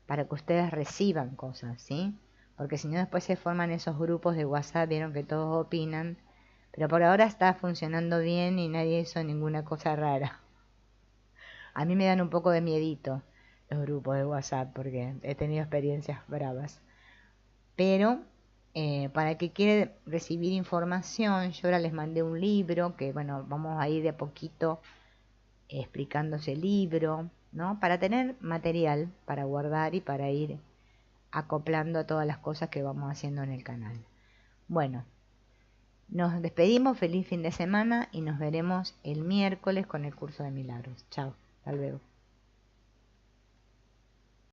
para que ustedes reciban cosas, ¿sí? porque si no después se forman esos grupos de WhatsApp, vieron que todos opinan, pero por ahora está funcionando bien y nadie hizo ninguna cosa rara. A mí me dan un poco de miedito los grupos de WhatsApp porque he tenido experiencias bravas. Pero para el que quiere recibir información, yo ahora les mandé un libro que, bueno, vamos a ir de a poquito explicándose el libro, ¿no? Para tener material para guardar y para ir acoplando a todas las cosas que vamos haciendo en el canal. Bueno, nos despedimos, feliz fin de semana y nos veremos el miércoles con el curso de milagros. Chao, hasta luego.